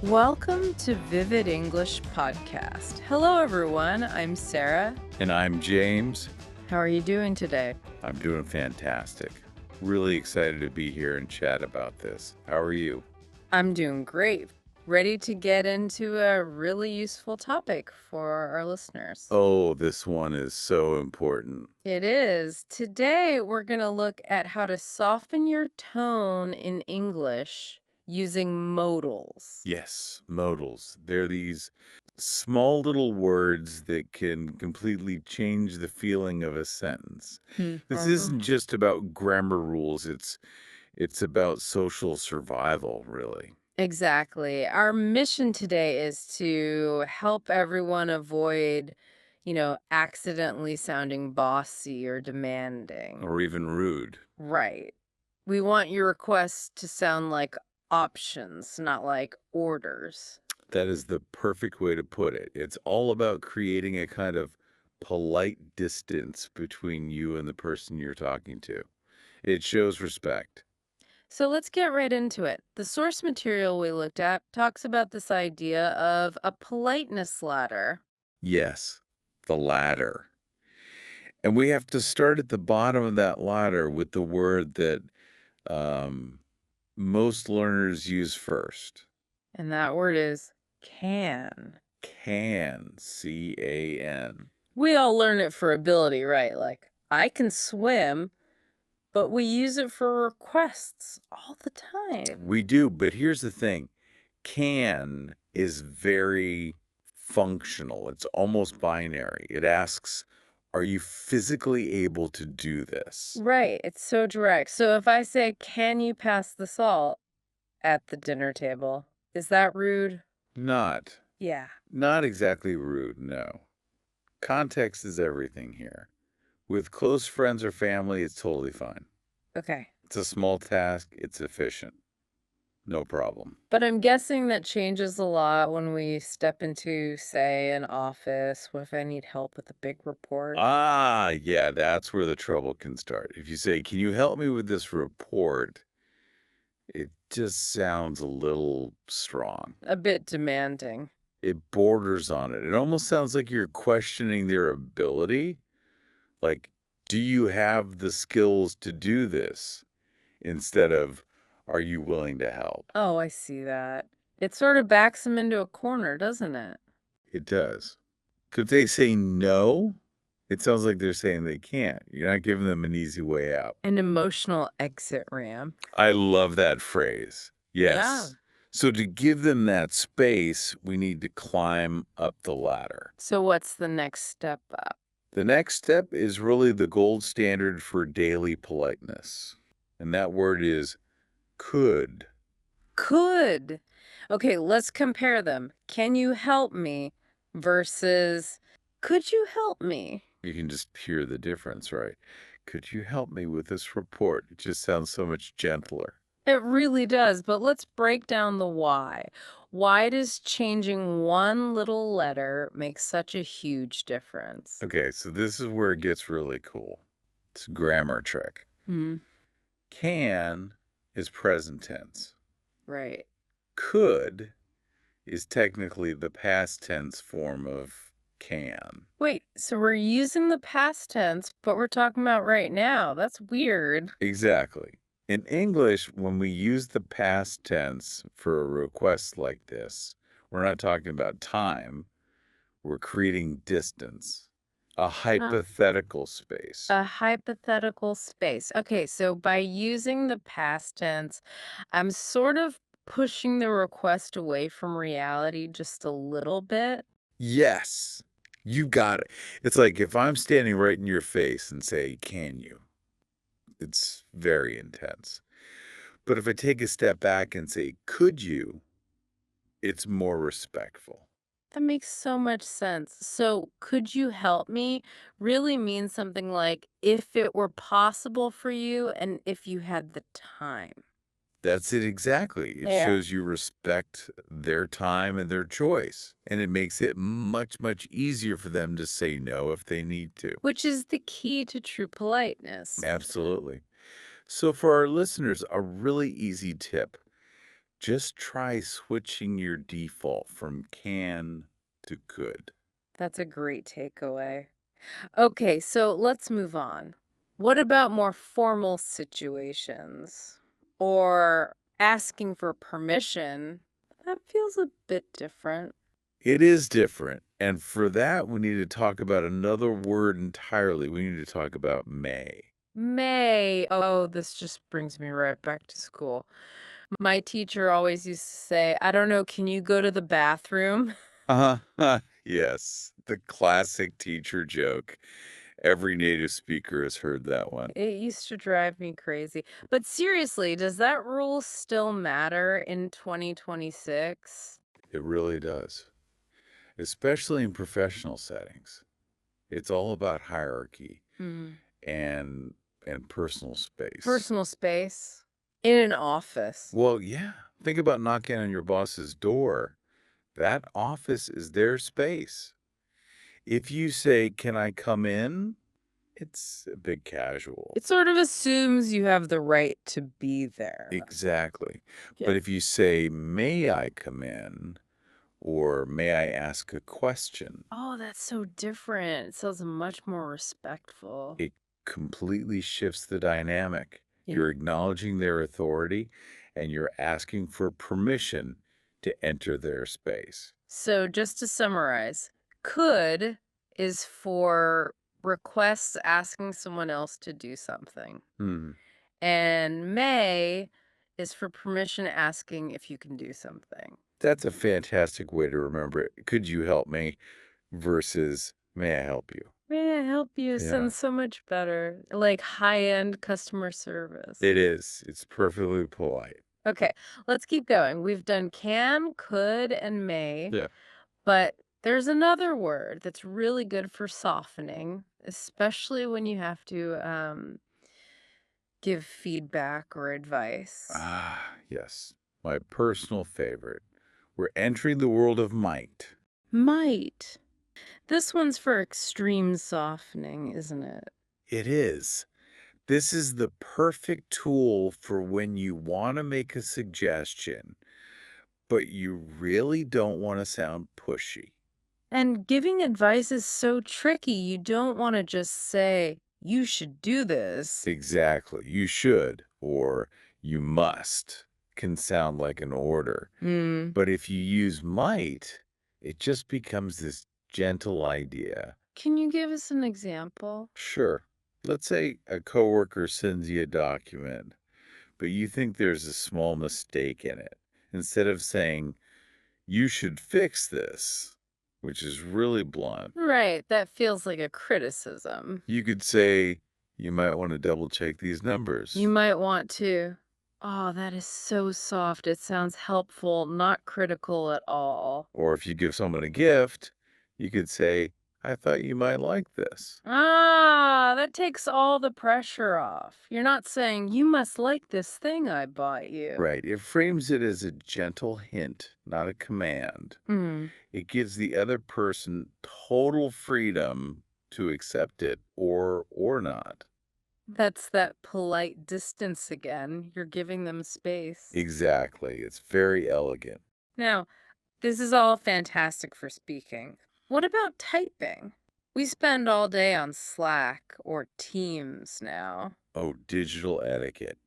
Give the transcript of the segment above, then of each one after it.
Welcome to Vivid English Podcast. Hello, everyone. I'm Sarah. And I'm James. How are you doing today? I'm doing fantastic. Really excited to be here and chat about this. How are you? I'm doing great. Ready to get into a really useful topic for our listeners. Oh, this one is so important. It is. Today, we're going to look at how to soften your tone in English using modals. Yes, modals. They're these small little words that can completely change the feeling of a sentence. This isn't just about grammar rules. It's about social survival, really. Exactly. Our mission today is to help everyone avoid, accidentally sounding bossy or demanding. Or even rude. Right. We want your requests to sound like options, not like orders. That is the perfect way to put it. It's all about creating a kind of polite distance between you and the person you're talking to. It shows respect. So let's get right into it. The source material we looked at talks about this idea of a politeness ladder. Yes, the ladder. And we have to start at the bottom of that ladder with the word that um, most learners use first. And that word is can. Can, C-A-N. We all learn it for ability, right? Like, I can swim, but we use it for requests all the time. We do, but here's the thing. Can is very functional. It's almost binary. It asks, are you physically able to do this? Right, it's so direct. So if I say, can you pass the salt at the dinner table, is that rude? Not. Yeah. Not exactly rude, no. Context is everything here. With close friends or family, it's totally fine. Okay. It's a small task. It's efficient. No problem. But I'm guessing that changes a lot when we step into, say, an office, if I need help with a big report. Ah, yeah, that's where the trouble can start. If you say, can you help me with this report? It just sounds a little strong. A bit demanding. It borders on it. It almost sounds like you're questioning their ability. Like, do you have the skills to do this? Instead of, are you willing to help? Oh, I see that. It sort of backs them into a corner, doesn't it? It does. Could they say no? It sounds like they're saying they can't. You're not giving them an easy way out. An emotional exit ramp. I love that phrase. Yeah. Yes. So to give them that space, we need to climb up the ladder. So what's the next step up? The next step is really the gold standard for daily politeness. And that word is could. Could. Okay, let's compare them. Can you help me versus could you help me? You can just hear the difference, right? Could you help me with this report? It just sounds so much gentler. It really does, but let's break down the why. Why does changing one little letter make such a huge difference? Okay, so this is where it gets really cool. It's a grammar trick. Hmm. Can is present tense. Right. Could is technically the past tense form of can. Wait, so we're using the past tense, but we're talking about right now. That's weird. Exactly. In English, when we use the past tense for a request like this, we're not talking about time. We're creating distance, a hypothetical space. A hypothetical space. Okay, so by using the past tense, I'm sort of pushing the request away from reality just a little bit. Yes, you got it. It's like if I'm standing right in your face and say, can you? It's very intense. But if I take a step back and say, could you? It's more respectful. That makes so much sense. So, could you help me really means something like if it were possible for you and if you had the time. That's it exactly. It Yeah. shows you respect their time and their choice. And it makes it much, much easier for them to say no if they need to. Which is the key to true politeness. Absolutely. So for our listeners, a really easy tip. Just try switching your default from can to could. That's a great takeaway. Okay, so let's move on. What about more formal situations or asking for permission? That feels a bit different. It is different, and for that, we need to talk about another word entirely. We need to talk about may. May. Oh, this just brings me right back to school. My teacher always used to say, I don't know, can you go to the bathroom? Uh-huh. Yes, the classic teacher joke. Every native speaker has heard that one. It used to drive me crazy. But seriously, does that rule still matter in 2026? It really does, especially in professional settings. It's all about hierarchy Hmm. and personal space. Personal space in an office. Well, yeah, think about knocking on your boss's door. That office is their space. If you say, "Can I come in?" It's a bit casual. It sort of assumes you have the right to be there. Exactly. Yeah. But if you say, "May I come in?" or "May I ask a question?" Oh, that's so different. It sounds much more respectful. it completely shifts the dynamic. Yeah. You're acknowledging their authority and you're asking for permission to enter their space. So just to summarize, could is for requests asking someone else to do something. Hmm. And may is for permission asking if you can do something. That's a fantastic way to remember it. Could you help me versus may I help you? May I help you? Yeah, Sounds so much better. Like high-end customer service. it is. It's perfectly polite. Okay, let's keep going. We've done can, could, and may, Yeah. but there's another word that's really good for softening, especially when you have to give feedback or advice. Ah, yes. My personal favorite. We're entering the world of might. Might. This one's for extreme softening, isn't it? It is. This is the perfect tool for when you want to make a suggestion, but you really don't want to sound pushy. And giving advice is so tricky. You don't want to just say, you should do this. Exactly. You should or you must can sound like an order. Hmm. But if you use might, it just becomes this gentle idea. Can you give us an example? Sure. Let's say a coworker sends you a document, but you think there's a small mistake in it. Instead of saying, you should fix this, which is really blunt, Right, that feels like a criticism. you could say, you might want to double check these You numbers. might want to. Oh, that is so soft. It sounds helpful, not critical at all. Or if you give someone a gift, you could say, I thought you might like this. Ah, that takes all the pressure off. You're not saying, you must like this thing I bought you. Right. It frames it as a gentle hint, not a command. Hmm. It gives the other person total freedom to accept it or not. That's that polite distance again. You're giving them space. Exactly. It's very elegant. Now, this is all fantastic for speaking. What about typing? We spend all day on Slack or Teams now. Oh, digital etiquette.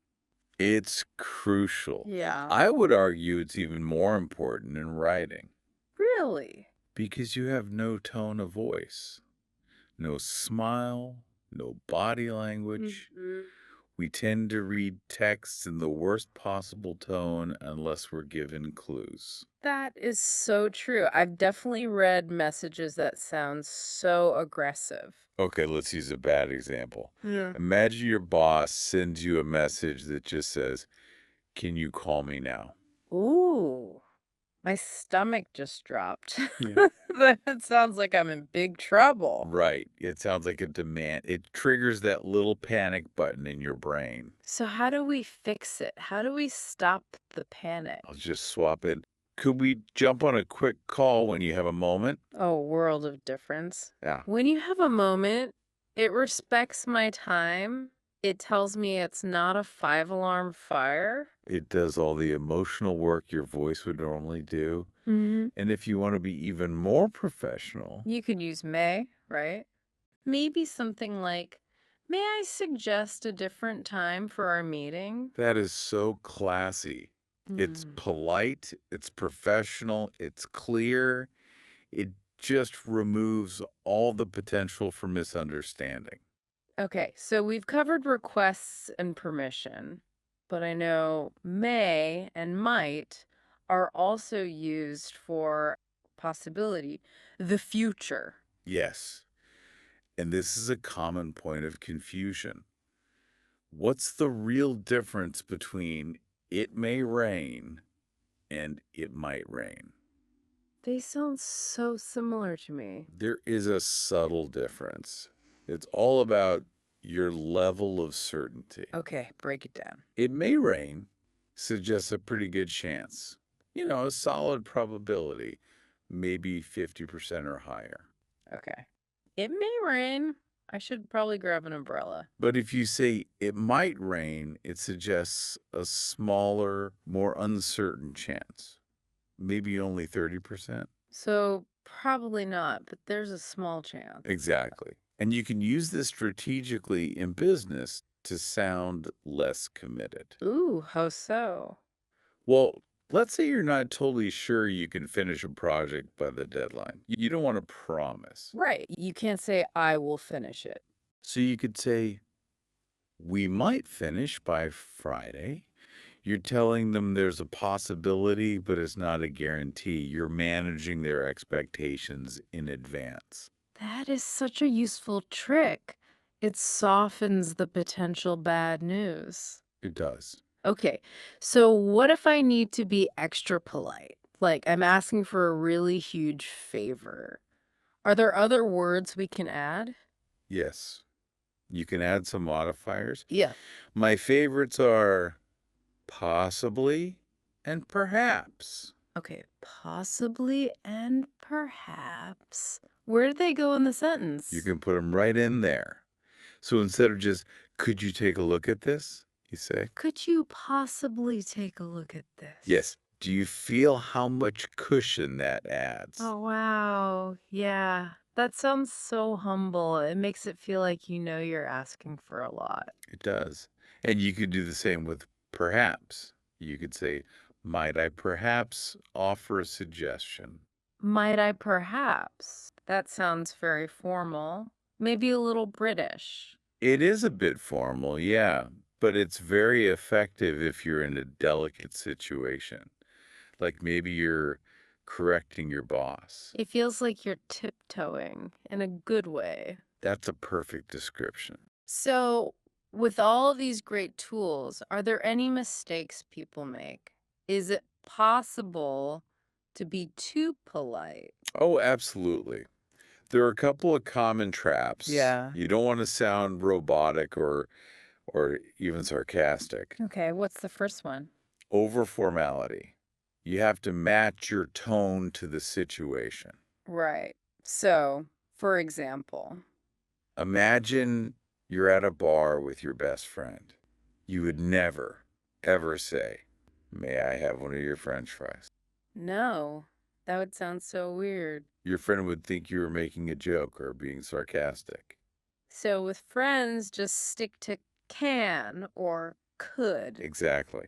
It's crucial. Yeah. I would argue it's even more important in writing Really? because you have no tone of voice, no smile, no body language. Hmm. We tend to read texts in the worst possible tone unless we're given clues. That is so true. I've definitely read messages that sound so aggressive. Okay, let's use a bad example. Yeah. Imagine your boss sends you a message that just says, can you call me now? Ooh, my stomach just dropped. Yeah. That sounds like I'm in big trouble. Right. It sounds like a demand. It triggers that little panic button in your brain. So, how do we fix it? How do we stop the panic? I'll just swap it. Could we jump on a quick call when you have a moment? Oh, world of difference. Yeah. When you have a moment, it respects my time. It tells me it's not a 5-alarm fire? It does all the emotional work your voice would normally do. Mhm. And if you want to be even more professional, You could use may, right? Maybe something like, "May I suggest a different time for our meeting?" that is so classy. It's Mm. polite, it's professional, it's clear. It just removes all the potential for misunderstanding. Okay, so we've covered requests and permission, but I know may and might are also used for possibility, the future. Yes. And this is a common point of confusion. What's the real difference between it may rain and it might rain? They sound so similar to me. There is a subtle difference. It's all about your level of certainty. Okay, break it down. It may rain suggests a pretty good chance. A solid probability, maybe 50% or higher. Okay. It may rain. I should probably grab an umbrella. But if you say it might rain, it suggests a smaller, more uncertain chance. Maybe only 30%. So probably not, but there's a small chance. Exactly. And you can use this strategically in business to sound less committed. Ooh, how so? Well, let's say you're not totally sure you can finish a project by the deadline. You don't want to promise. Right. You can't say, "I will finish it." So you could say, we might finish by Friday. You're telling them there's a possibility, but it's not a guarantee. You're managing their expectations in advance. That is such a useful trick. It softens the potential bad news. It does. Okay, so what if I need to be extra polite? Like I'm asking for a really huge favor. Are there other words we can add? Yes. You can add some modifiers. Yeah. My favorites are possibly and perhaps. Okay, possibly and perhaps. Where do they go in the You sentence? can put them right in there. So instead of just, could you take a look at this? You say, Could you possibly take a look at this? yes. Do you feel how much cushion that adds? Oh, wow. Yeah. That sounds so humble. It makes it feel like you know you're asking for a lot. It does. And you could do the same with perhaps. You could say, might I perhaps offer a suggestion? Might I perhaps? That sounds very formal. Maybe a little British. It is a bit formal, yeah, but it's very effective if you're in a delicate situation. Like maybe you're correcting your boss. It feels like you're tiptoeing in a good way. That's a perfect description. So, with all of these great tools, are there any mistakes people make? Is it possible to be too polite? Oh, absolutely. There are a couple of common traps. Yeah. You don't want to sound robotic or even sarcastic. Okay, what's the first one? Over formality. You have to match your tone to the situation. Right. So, for example, Imagine you're at a bar with your best friend. You would never, ever say, may I have one of your French fries? no, that would sound so weird. Your friend would think you were making a joke or being sarcastic. So, with friends, just stick to can or could. Exactly.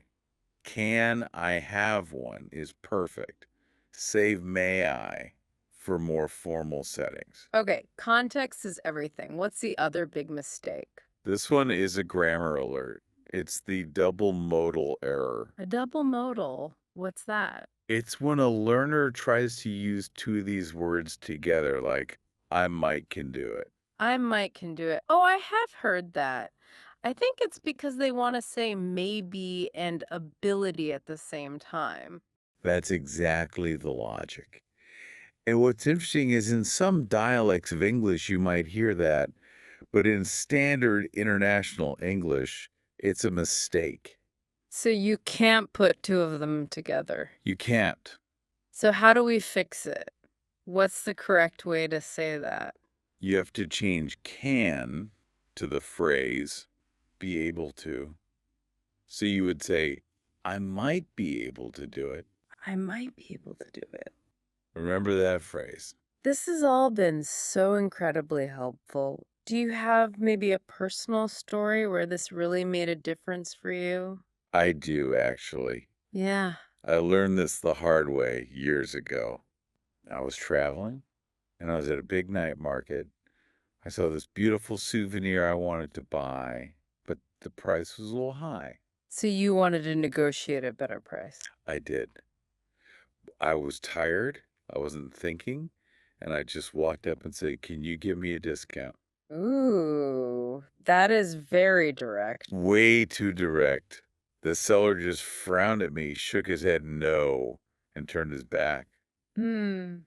Can I have one is perfect. Save may I for more formal settings. Okay, context is everything. What's the other big mistake? This one is a grammar alert. It's the double modal error. A double modal. What's that? It's when a learner tries to use two of these words together, like, I might can do it. I might can do it. Oh, I have heard that. I think it's because they want to say maybe and ability at the same time. That's exactly the logic. And what's interesting is in some dialects of English, you might hear that, but in standard international English, it's a mistake. So you can't put two of them together. You can't. So how do we fix it? What's the correct way to say that? You have to change can to the phrase be able to. So you would say, I might be able to do it. I might be able to do it. Remember that phrase. This has all been so incredibly helpful. Do you have maybe a personal story where this really made a difference for you? I do, actually. Yeah. I learned this the hard way years ago. I was traveling and I was at a big night market. I saw this beautiful souvenir I wanted to buy, but the price was a little high. So you wanted to negotiate a better price. I did. I was tired. I wasn't thinking. And I just walked up and said, can you give me a discount? Ooh, that is very direct. Way too direct. The seller just frowned at me, shook his head no, and turned his back. Hmm.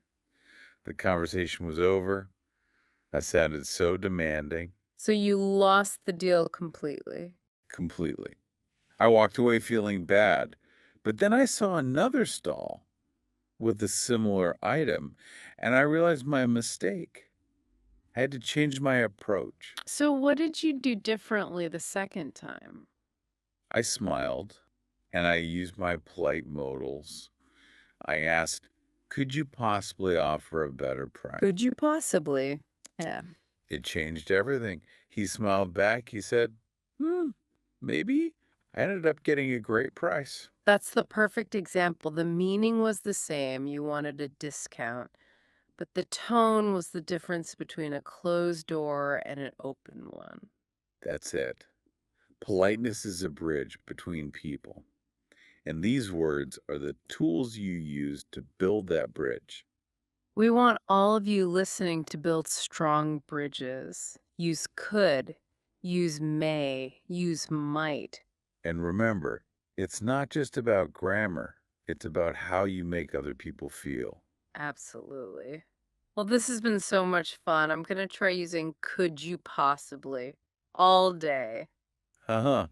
The conversation was over. I sounded so demanding. So you lost the deal completely. Completely. I walked away feeling bad. But then I saw another stall with a similar item, and I realized my mistake. I had to change my approach. So what did you do differently the second time? I smiled, and I used my polite modals. I asked, could you possibly offer a better price? Could you possibly? Yeah. It changed everything. He smiled back. He said, maybe. I ended up getting a great price. That's the perfect example. The meaning was the same. You wanted a discount, but the tone was the difference between a closed door and an open one. That's it. Politeness is a bridge between people. And these words are the tools you use to build that bridge. We want all of you listening to build strong bridges. Use could, use may, use might. And remember, it's not just about grammar, it's about how you make other people feel. Absolutely. Well, this has been so much fun. I'm going to try using could you possibly all day. Uh-huh.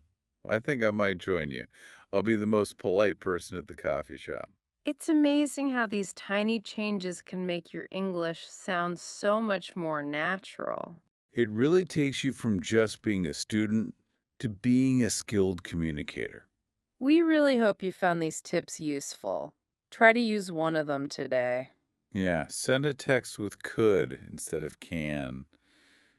I think I might join you. I'll be the most polite person at the coffee shop. It's amazing how these tiny changes can make your English sound so much more natural. It really takes you from just being a student to being a skilled communicator. We really hope you found these tips useful. Try to use one of them today. Yeah, send a text with could instead of can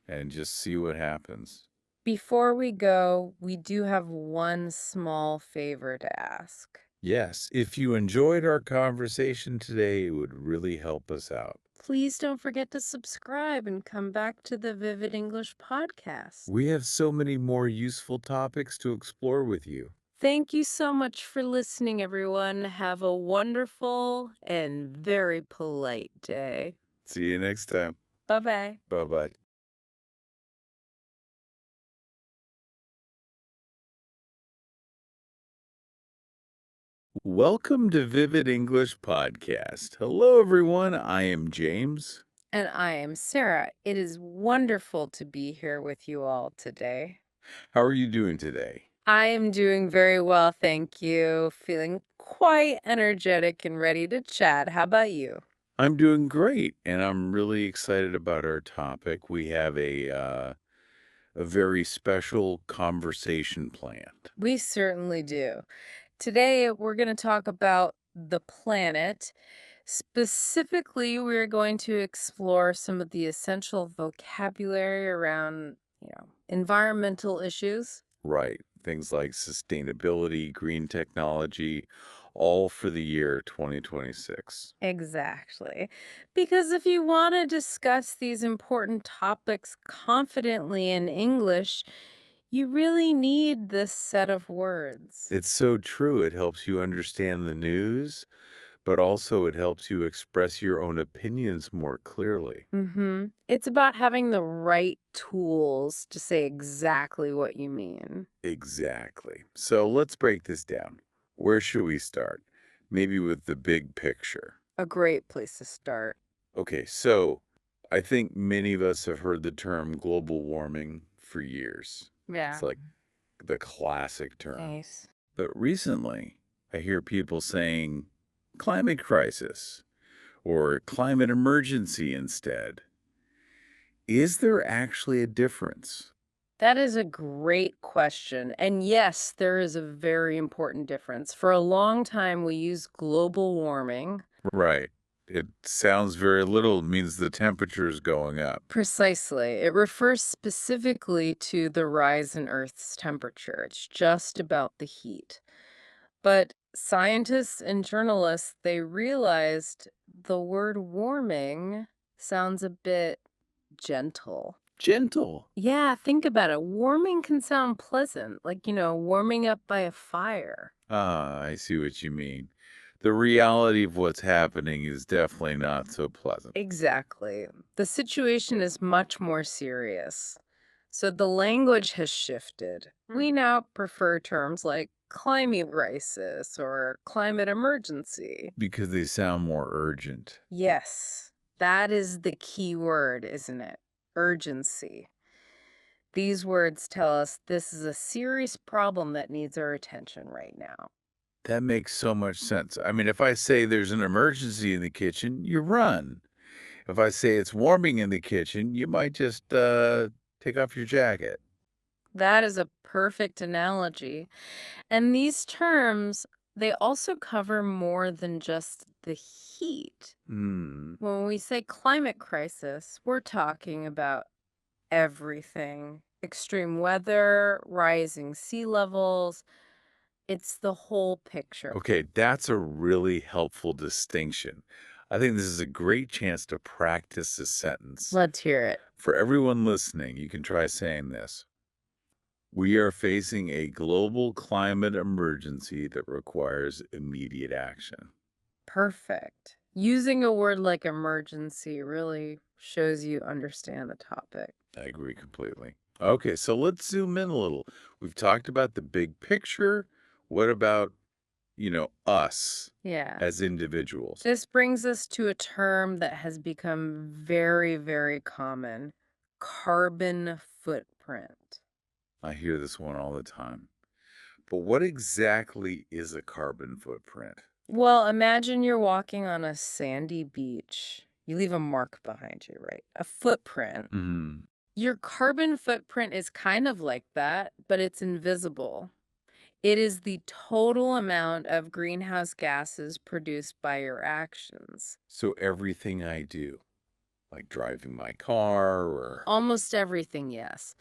and just see what happens. Before we go, we do have one small favor to ask. Yes, if you enjoyed our conversation today, it would really help us out. Please don't forget to subscribe and come back to the Vivid English podcast. We have so many more useful topics to explore with you. Thank you so much for listening, everyone. Have a wonderful and very polite day. See you next time. Bye-bye. Bye-bye. Welcome to Vivid English Podcast. Hello, everyone. I am James. And I am Sarah. It is wonderful to be here with you all today. How are you doing today? I am doing very well, thank you. Feeling quite energetic and ready to chat. How about you? I'm doing great, and I'm really excited about our topic. We have a very special conversation planned. We certainly do. Today, we're going to talk about the planet. Specifically, we're going to explore some of the essential vocabulary around, environmental issues. Right. Things like sustainability, green technology, all for the year 2026. Exactly. Because if you want to discuss these important topics confidently in English, you really need this set of words. It's so true. It helps you understand the news, but also it helps you express your own opinions more clearly. It's about having the right tools to say exactly what you mean. Exactly. So let's break this down. Where should we start? Maybe with the big picture. A great place to start. Okay, so I think many of us have heard the term global warming for years. It's Yeah. like the classic term. Nice. But recently, I hear people saying climate crisis or climate emergency instead. Is there actually a difference? That is a great question. And yes, there is a very important difference. For a long time, we used global warming. Right. It sounds very little, means the temperature is going up Precisely. It refers specifically to the rise in Earth's temperature. It's just about the heat. But scientists and journalists, they realized the word warming sounds a bit gentle. gentle. Yeah, think about it. Warming can sound pleasant, like, warming up by a fire. Ah, I see what you mean. The reality of what's happening is definitely not so pleasant. Exactly. The situation is much more serious. So the language has shifted. We now prefer terms like climate crisis or climate emergency. Because they sound more urgent. Yes, that is the key word, isn't it? Urgency. These words tell us this is a serious problem that needs our attention right now. That makes so much sense. I mean, if I say there's an emergency in the kitchen, you run. If I say it's warming in the kitchen, you might just take off your jacket. That is a perfect analogy. And these terms, they also cover more than just the heat. Hmm. When we say climate crisis, we're talking about everything: extreme weather, rising sea levels. It's the whole picture. Okay, that's a really helpful distinction. I think this is a great chance to practice this sentence. Let's hear it. For everyone listening, you can try saying this. We are facing a global climate emergency that requires immediate action. Perfect. Using a word like emergency really shows you understand the topic. I agree completely. Okay, so let's zoom in a little. We've talked about the big picture. What about, us Yeah. as individuals? This brings us to a term that has become very, very common: carbon footprint. I hear this one all the time. But what exactly is a carbon footprint? Well, imagine you're walking on a sandy beach. You leave a mark behind you, right? A footprint. Hmm. Your carbon footprint is kind of like that, but it's invisible. It is the total amount of greenhouse gases produced by your actions. So everything I do, like driving my car or Almost everything, yes.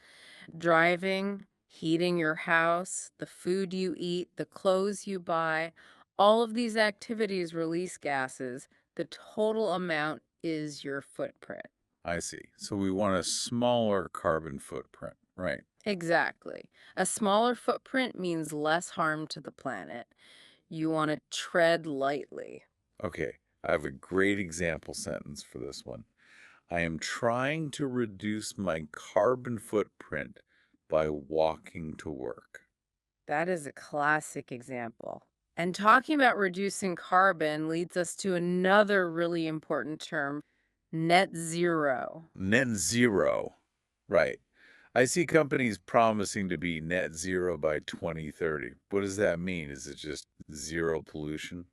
Driving, heating your house, the food you eat, the clothes you buy, all of these activities release gases. The total amount is your footprint. I see. So we want a smaller carbon footprint, right? Exactly. A smaller footprint means less harm to the planet. You want to tread lightly. Okay, I have a great example sentence for this one. I am trying to reduce my carbon footprint by walking to work. That is a classic example. And talking about reducing carbon leads us to another really important term: net zero. Net zero. Right. I see companies promising to be net zero by 2030. What does that mean? Is it just zero pollution?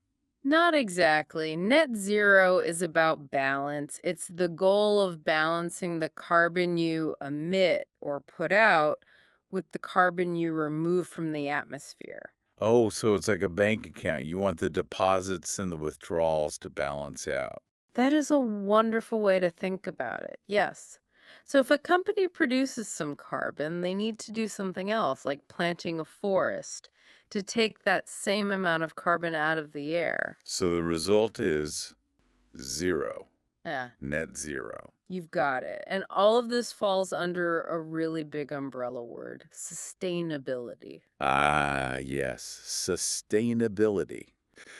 Not exactly. Net zero is about balance. It's the goal of balancing the carbon you emit or put out with the carbon you remove from the atmosphere. Oh, so it's like a bank account. You want the deposits and the withdrawals to balance out. That is a wonderful way to think about it. Yes. So if a company produces some carbon, they need to do something else, like planting a forest, to take that same amount of carbon out of the air. So the result is zero, Yeah, net zero. you've got it. And all of this falls under a really big umbrella word: sustainability. Ah, yes, sustainability.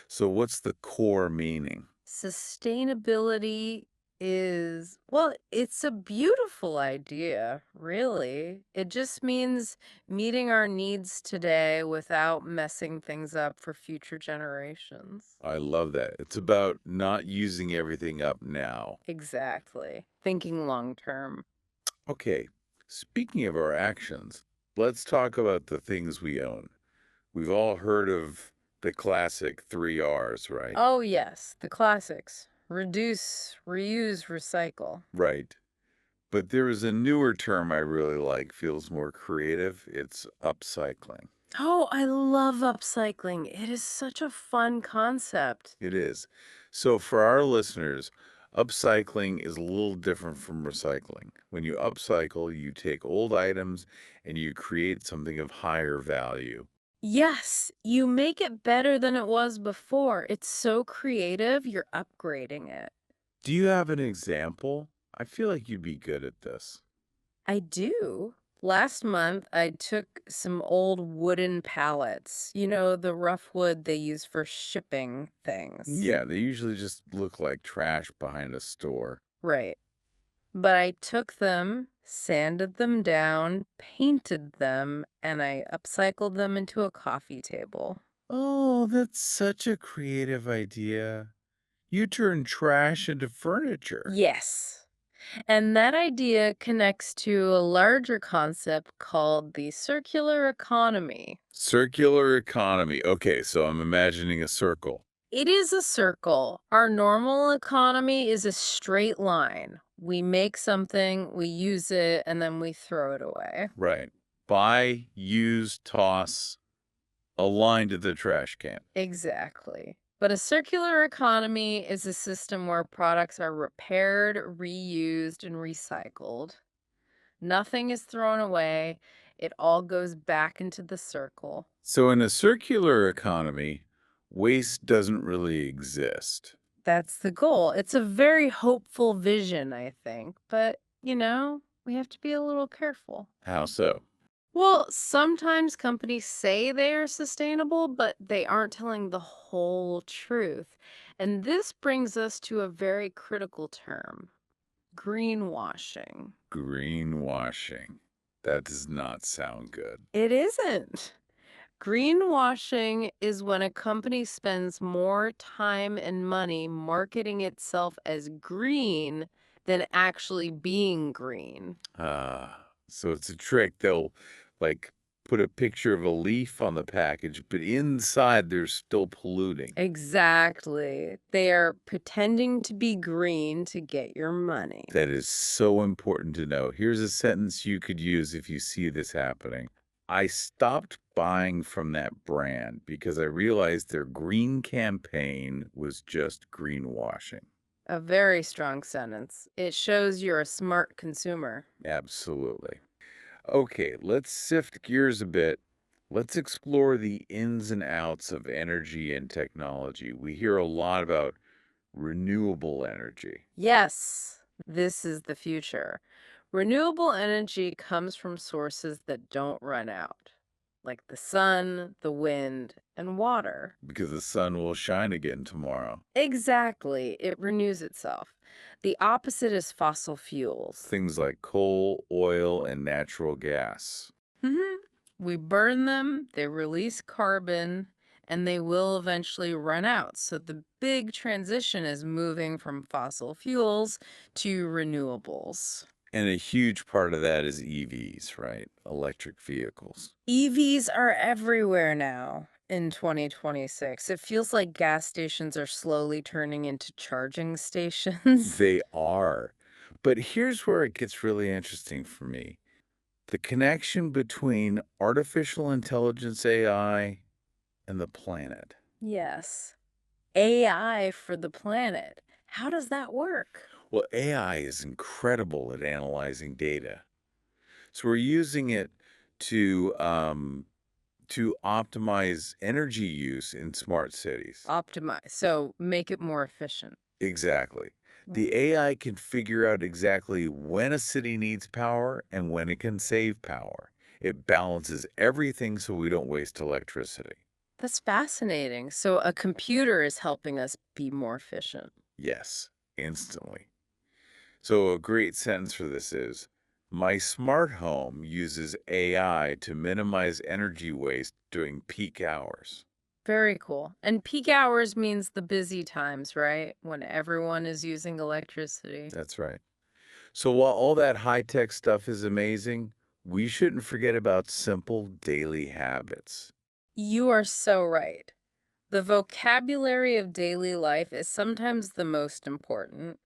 So what's the core meaning? Sustainability is, well, it's a beautiful idea, really. It just means meeting our needs today without messing things up for future generations. I love that. It's about not using everything up now. Exactly. Thinking long term. Okay, speaking of our actions, let's talk about the things we own. We've all heard of the classic 3 Rs, right? Oh, yes, the classics: reduce, reuse, recycle. Right. But there is a newer term I really like, feels more creative. It's upcycling. Oh, I love upcycling. It is such a fun concept. It is. So for our listeners, upcycling is a little different from recycling. When you upcycle, you take old items and you create something of higher value. Yes, you make it better than it was before. It's so creative, you're upgrading it. Do you have an example? I feel like you'd be good at this. I do. Last month, I took some old wooden pallets, the rough wood they use for shipping things. Yeah, they usually just look like trash behind a store. Right. But I took them, sanded them down, painted them, and I upcycled them into a coffee table. Oh, that's such a creative idea. You turn trash into furniture. Yes. And that idea connects to a larger concept called the circular economy. Circular economy. Okay, so I'm imagining a circle. It is a circle. Our normal economy is a straight line. We make something, we use it, and then we throw it away. Right. Buy, use, toss, align to the trash can. Exactly. But a circular economy is a system where products are repaired, reused, and recycled. Nothing is thrown away. It all goes back into the circle. So in a circular economy, waste doesn't really exist. That's the goal. It's a very hopeful vision, I think. But, we have to be a little careful. How so? Well, sometimes companies say they are sustainable, but they aren't telling the whole truth. And this brings us to a very critical term, greenwashing. Greenwashing. That does not sound good. It isn't. Greenwashing is when a company spends more time and money marketing itself as green than actually being green. So it's a trick. They'll like put a picture of a leaf on the package, but inside they're still polluting. Exactly. They are pretending to be green to get your money. That is so important to know. Here's a sentence you could use if you see this happening. I stopped buying from that brand because I realized their green campaign was just greenwashing. A very strong sentence. It shows you're a smart consumer. Absolutely. Okay, let's sift gears a bit. Let's explore the ins and outs of energy and technology. We hear a lot about renewable energy. Yes, this is the future. Renewable energy comes from sources that don't run out, like the sun, the wind, and water. Because the sun will shine again tomorrow. Exactly, it renews itself. The opposite is fossil fuels. Things like coal, oil, and natural gas. Mhm. We burn them, they release carbon, and they will eventually run out. So the big transition is moving from fossil fuels to renewables. And a huge part of that is EVs, right? Electric vehicles. EVs are everywhere now in 2026. It feels like gas stations are slowly turning into charging stations. They are. But here's where it gets really interesting for me. The connection between artificial intelligence AI and the planet. Yes. AI for the planet. How does that work? Well, AI is incredible at analyzing data. So we're using it to optimize energy use in smart cities. Optimize. So make it more efficient. Exactly. The AI can figure out exactly when a city needs power and when it can save power. It balances everything so we don't waste electricity. That's fascinating. So a computer is helping us be more efficient. Yes, instantly. So a great sentence for this is, my smart home uses AI to minimize energy waste during peak hours. Very cool. And peak hours means the busy times, right? When everyone is using electricity. That's right. So while all that high-tech stuff is amazing, we shouldn't forget about simple daily habits. You are so right. The vocabulary of daily life is sometimes the most important.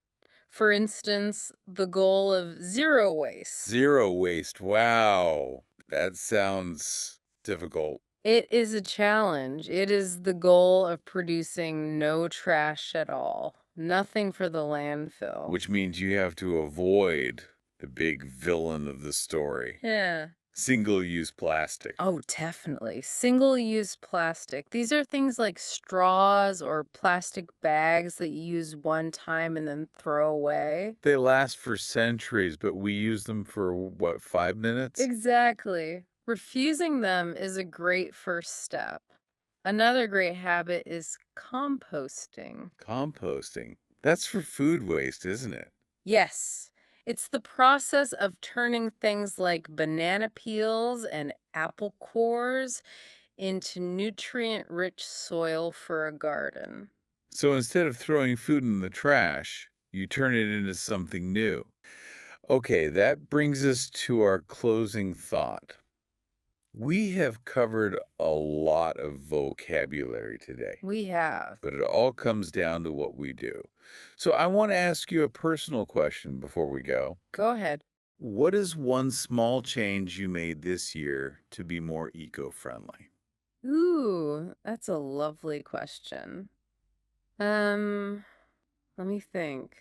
For instance, the goal of zero waste. Zero waste. Wow. That sounds difficult, It is a challenge. It is the goal of producing no trash at all. Nothing for the landfill. which means you have to avoid the big villain of the story, Yeah. single-use plastic. Oh, definitely. Single-use plastic. These are things like straws or plastic bags that you use one time and then throw away. They last for centuries, but we use them for what, 5 minutes? Exactly. Refusing them is a great first step. Another great habit is composting. Composting. That's for food waste, isn't it? Yes, it's the process of turning things like banana peels and apple cores into nutrient-rich soil for a garden. So instead of throwing food in the trash, you turn it into something new. Okay, that brings us to our closing thought. We have covered a lot of vocabulary today, We have. but it all comes down to what we do. So I want to ask you a personal question before we go. Go ahead. What is one small change you made this year to be more eco-friendly? Ooh, that's a lovely question. Um, Let me think.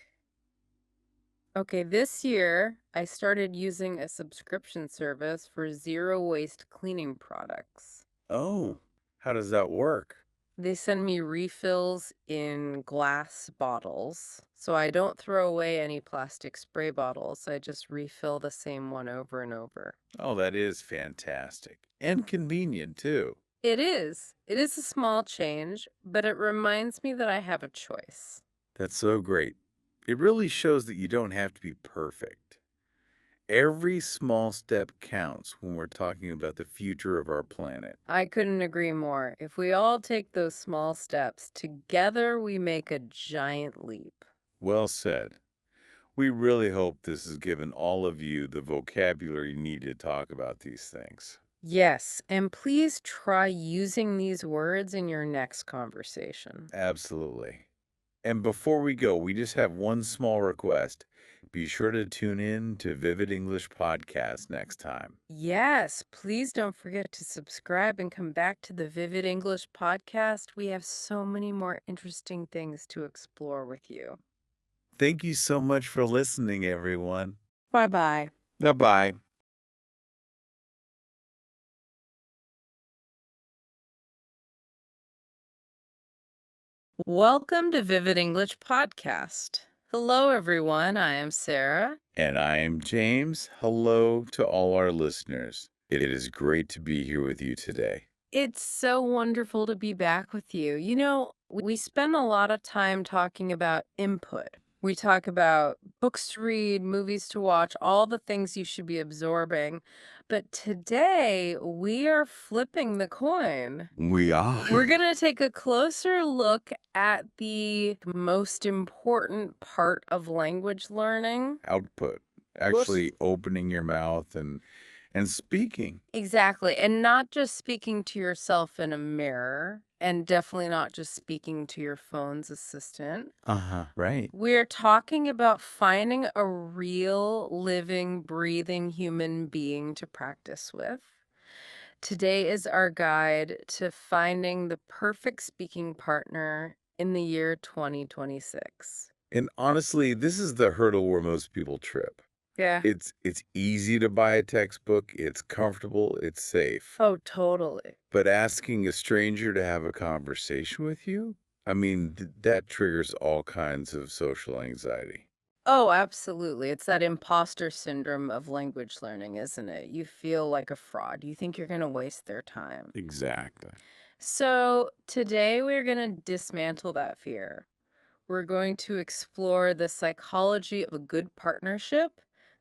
Okay, this year I started using a subscription service for zero waste cleaning products. Oh, how does that work? They send me refills in glass bottles, so I don't throw away any plastic spray bottles. I just refill the same one over and over. Oh, that is fantastic. And convenient, too. It is. It is a small change, but it reminds me that I have a choice. That's so great. It really shows that you don't have to be perfect. Every small step counts when we're talking about the future of our planet. I couldn't agree more. If we all take those small steps, together we make a giant leap. Well said. We really hope this has given all of you the vocabulary you need to talk about these things. Yes, and please try using these words in your next conversation. Absolutely. And before we go, we just have one small request. Be sure to tune in to Vivid English Podcast next time. Yes, please don't forget to subscribe and come back to the Vivid English podcast. We have so many more interesting things to explore with you. Thank you so much for listening, everyone. Bye-bye. Bye-bye. Welcome to Vivid English Podcast. Hello, everyone. I am Sarah. And I am James. Hello to all our listeners. It is great to be here with you today. It's so wonderful to be back with you. You know, we spend a lot of time talking about input. We talk about books to read, movies to watch, all the things you should be absorbing. But today we are flipping the coin. We are. We're going to take a closer look at the most important part of language learning. Output. Actually opening your mouth and speaking. Exactly. And not just speaking to yourself in a mirror, and definitely not just speaking to your phone's assistant. Uh-huh. Right. We're talking about finding a real, living, breathing human being to practice with. Today is our guide to finding the perfect speaking partner in the year 2026. And honestly, this is the hurdle where most people trip. Yeah. It's easy to buy a textbook, it's comfortable, it's safe. Oh, totally. But asking a stranger to have a conversation with you, I mean, that triggers all kinds of social anxiety. Oh, absolutely. It's that imposter syndrome of language learning, isn't it? You feel like a fraud. You think you're going to waste their time. Exactly. So, today we're going to dismantle that fear. We're going to explore the psychology of a good partnership,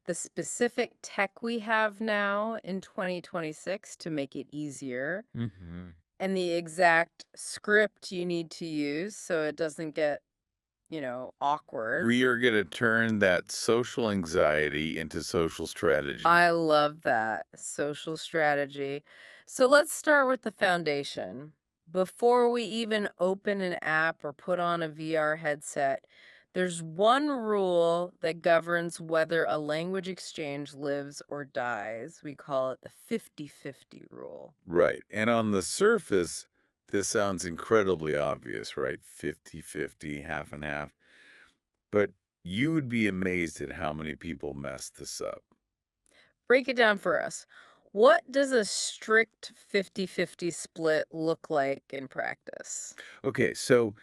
the specific tech we have now in 2026 to make it easier, and the exact script you need to use so it doesn't get, awkward. We are going to turn that social anxiety into social strategy. I love that. Social strategy. So let's start with the foundation. Before we even open an app or put on a VR headset, There's one rule that governs whether a language exchange lives or dies. We call it the 50-50 rule. Right. And on the surface, this sounds incredibly obvious, right? 50-50, half and half. But you would be amazed at how many people mess this up. Break it down for us. What does a strict 50-50 split look like in practice? Okay, so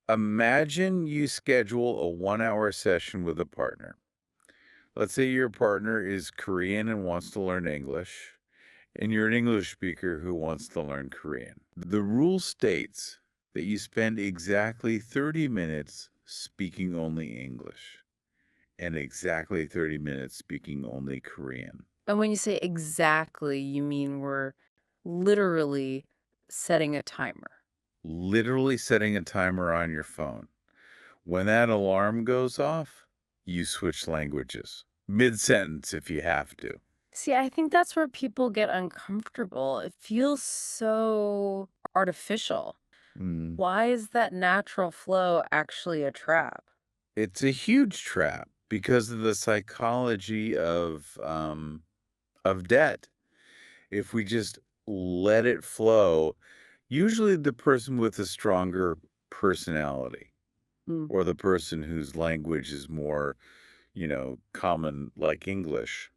imagine you schedule a 1 hour session with a partner. Let's say your partner is Korean and wants to learn English, and you're an English speaker who wants to learn Korean. The rule states that you spend exactly 30 minutes speaking only English and exactly 30 minutes speaking only Korean. And when you say exactly, you mean we're literally setting a timer. Literally setting a timer on your phone. When that alarm goes off, you switch languages. Mid-sentence if you have to. See, I think that's where people get uncomfortable. It feels so artificial. Mm. Why is that natural flow actually a trap? It's a huge trap because of the psychology of debt. If we just let it flow, usually the person with a stronger personality Mm, or the person whose language is more, common like English,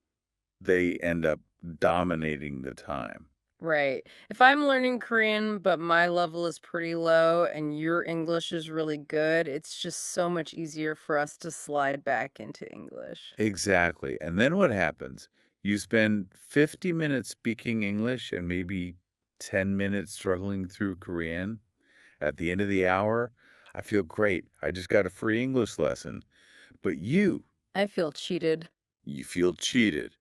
they end up dominating the time. right. If I'm learning Korean, but my level is pretty low and your English is really good, it's just so much easier for us to slide back into English. Exactly. And then what happens? You spend 50 minutes speaking English and maybe 10 minutes struggling through Korean. At the end of the hour, I feel great. I just got a free English lesson. But I feel cheated. you feel cheated.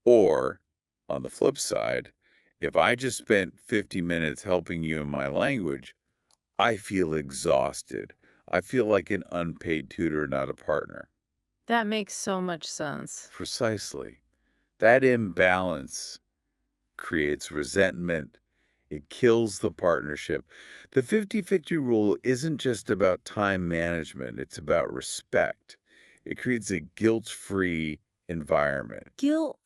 Or, on the flip side, if I just spent 50 minutes helping you in my language, I feel exhausted. I feel like an unpaid tutor, not a partner. That makes so much sense. Precisely. That imbalance creates resentment. It kills the partnership. The 50-50 rule isn't just about time management, it's about respect. It creates a guilt-free environment. Guilt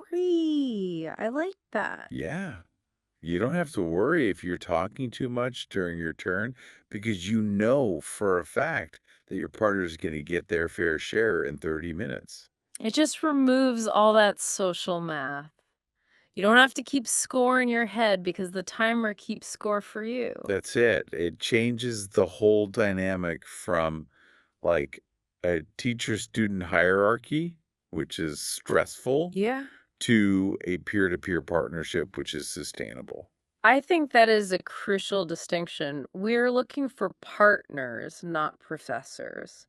free. I like that. Yeah. You don't have to worry if you're talking too much during your turn because you know for a fact that your partner is going to get their fair share in 30 minutes. It just removes all that social math. You don't have to keep score in your head because the timer keeps score for you. That's it. It changes the whole dynamic from like a teacher-student hierarchy, which is stressful, Yeah. to a peer-to-peer partnership, which is sustainable. I think that is a crucial distinction. We're looking for partners, not professors.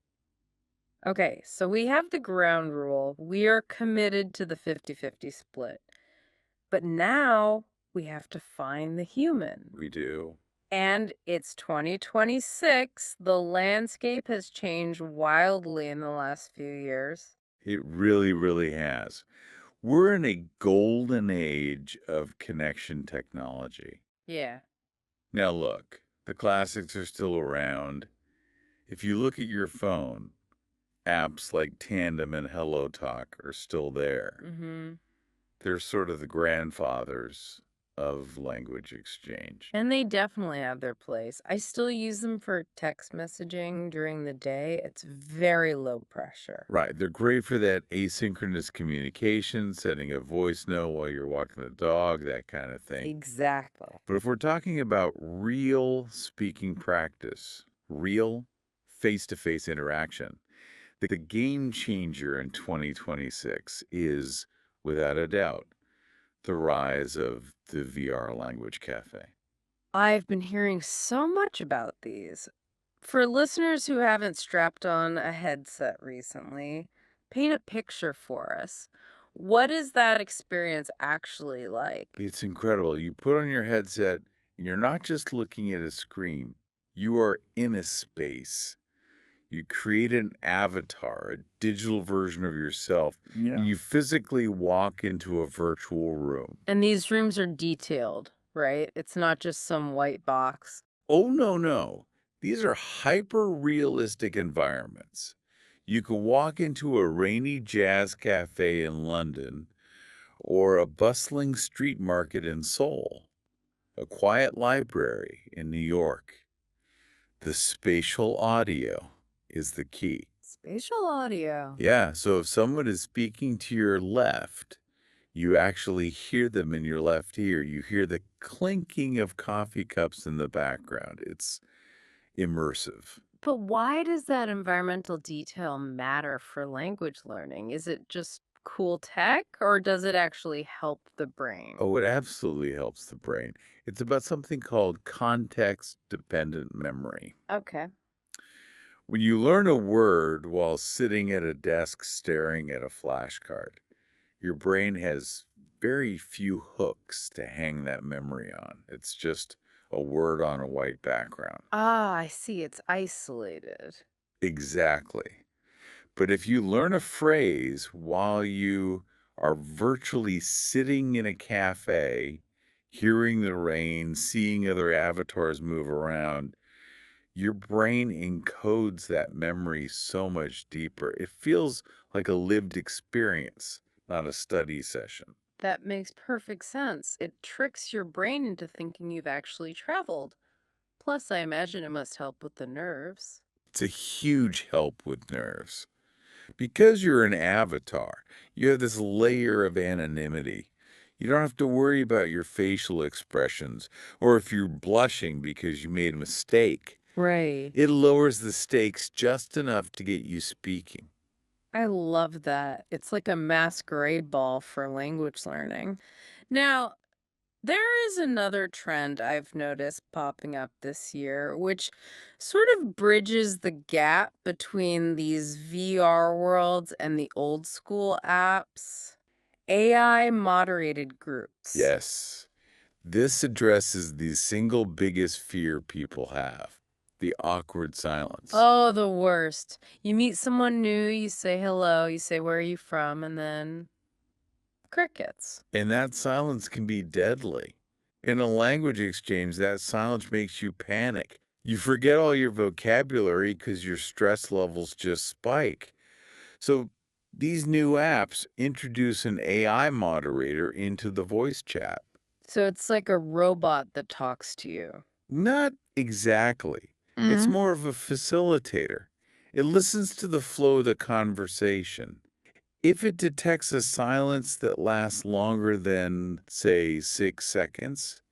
Okay, so we have the ground rule. We are committed to the 50-50 split. But now we have to find the human. We do. And it's 2026. The landscape has changed wildly in the last few years. It really, really has. We're in a golden age of connection technology. Yeah. Now, look, the classics are still around. If you look at your phone, apps like Tandem and HelloTalk are still there. Mm-hmm. They're sort of the grandfathers of language exchange. And they definitely have their place. I still use them for text messaging during the day. It's very low pressure. Right. They're great for that asynchronous communication, sending a voice note while you're walking the dog, that kind of thing. Exactly. But if we're talking about real speaking practice, real face-to-face interaction, the game changer in 2026 is, without a doubt, the rise of the VR language cafe. I've been hearing so much about these. For listeners who haven't strapped on a headset recently, paint a picture for us. What is that experience actually like? It's incredible. You put on your headset, and you're not just looking at a screen, you are in a space. You create an avatar, a digital version of yourself. Yeah. You physically walk into a virtual room. And these rooms are detailed, right? It's not just some white box. Oh, no, no. These are hyper-realistic environments. You can walk into a rainy jazz cafe in London or a bustling street market in Seoul, a quiet library in New York. The spatial audio is the key. Spatial audio. Yeah, so if someone is speaking to your left, you actually hear them in your left ear. You hear the clinking of coffee cups in the background. It's immersive. But why does that environmental detail matter for language learning? Is it just cool tech or does it actually help the brain? Oh, it absolutely helps the brain. It's about something called context-dependent memory. Okay. When you learn a word while sitting at a desk staring at a flashcard, your brain has very few hooks to hang that memory on. It's just a word on a white background. Ah, I see. It's isolated. Exactly. But if you learn a phrase while you are virtually sitting in a cafe, hearing the rain, seeing other avatars move around, your brain encodes that memory so much deeper. It feels like a lived experience, not a study session. That makes perfect sense. It tricks your brain into thinking you've actually traveled. Plus, I imagine it must help with the nerves. It's a huge help with nerves. Because you're an avatar, you have this layer of anonymity. You don't have to worry about your facial expressions or if you're blushing because you made a mistake. Right. It lowers the stakes just enough to get you speaking. I love that. It's like a masquerade ball for language learning. Now, there is another trend I've noticed popping up this year, which sort of bridges the gap between these VR worlds and the old school apps. AI moderated groups. Yes, this addresses the single biggest fear people have, the awkward silence. Oh, the worst. You meet someone new, you say hello, you say, "Where are you from?" And then crickets. And that silence can be deadly. In a language exchange, that silence makes you panic. You forget all your vocabulary because your stress levels just spike. So these new apps introduce an AI moderator into the voice chat. So it's like a robot that talks to you. Not exactly. It's Mhm. more of a facilitator. It listens to the flow of the conversation. If it detects a silence that lasts longer than, say, 6 seconds,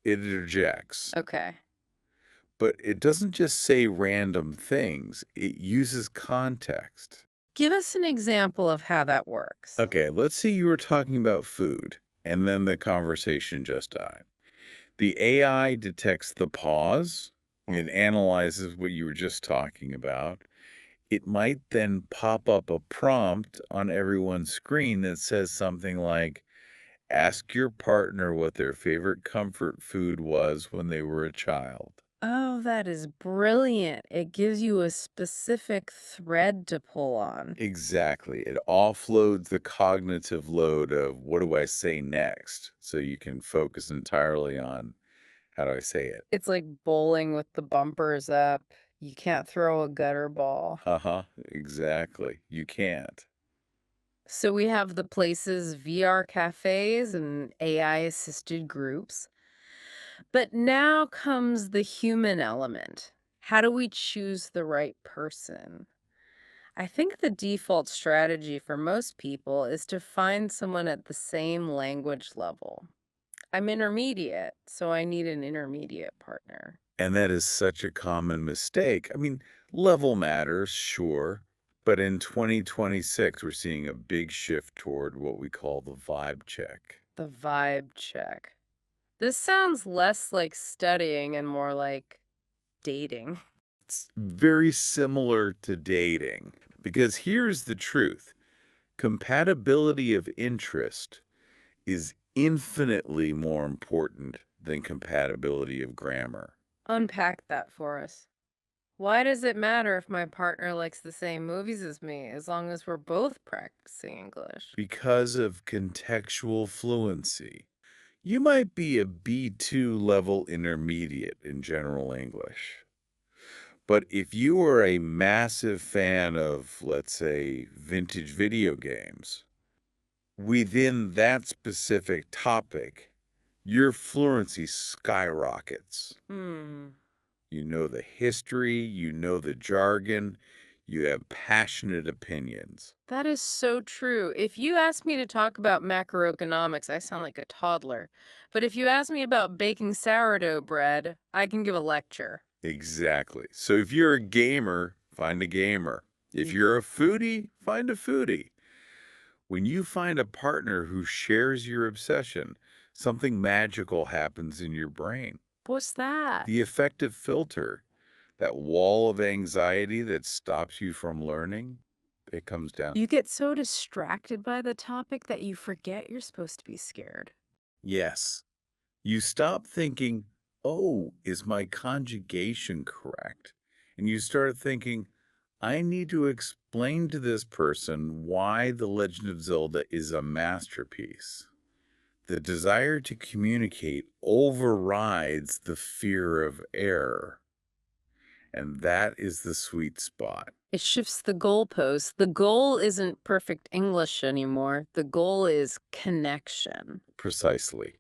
it interjects. Okay. But it doesn't just say random things, it uses context. Give us an example of how that works. Okay, let's say you were talking about food, and then the conversation just died. The AI detects the pause, it analyzes what you were just talking about. It might then pop up a prompt on everyone's screen that says something like, ask your partner what their favorite comfort food was when they were a child. Oh, that is brilliant. It gives you a specific thread to pull on. Exactly. It offloads the cognitive load of what do I say next? So you can focus entirely on how do I say it? It's like bowling with the bumpers up. You can't throw a gutter ball. Uh-huh. Exactly. You can't. So we have the places, VR cafes and AI assisted groups. But now comes the human element. How do we choose the right person? I think the default strategy for most people is to find someone at the same language level. I'm intermediate, so I need an intermediate partner. And that is such a common mistake. I mean, level matters, sure. But in 2026, we're seeing a big shift toward what we call the vibe check. The vibe check. This sounds less like studying and more like dating. It's very similar to dating because here's the truth. Compatibility of interest is infinitely more important than compatibility of grammar Unpack that for us. Why does it matter if my partner likes the same movies as me as long as we're both practicing English? because of contextual fluency. You might be a B2 level intermediate in general English, But if you are a massive fan of, let's say, vintage video games, within that specific topic, your fluency skyrockets. Hmm. You know the history, you know the jargon, you have passionate opinions. That is so true. If you ask me to talk about macroeconomics, I sound like a toddler. But if you ask me about baking sourdough bread, I can give a lecture. Exactly. So if you're a gamer, find a gamer. If you're a foodie, find a foodie. When you find a partner who shares your obsession, something magical happens in your brain. What's that? The affective filter, that wall of anxiety that stops you from learning, it comes down. You get so distracted by the topic that you forget you're supposed to be scared. Yes. You stop thinking, oh, is my conjugation correct? And you start thinking, I need to explain to this person why The Legend of Zelda is a masterpiece. The desire to communicate overrides the fear of error. And that is the sweet spot. It shifts the goalpost. The goal isn't perfect English anymore. The goal is connection. Precisely.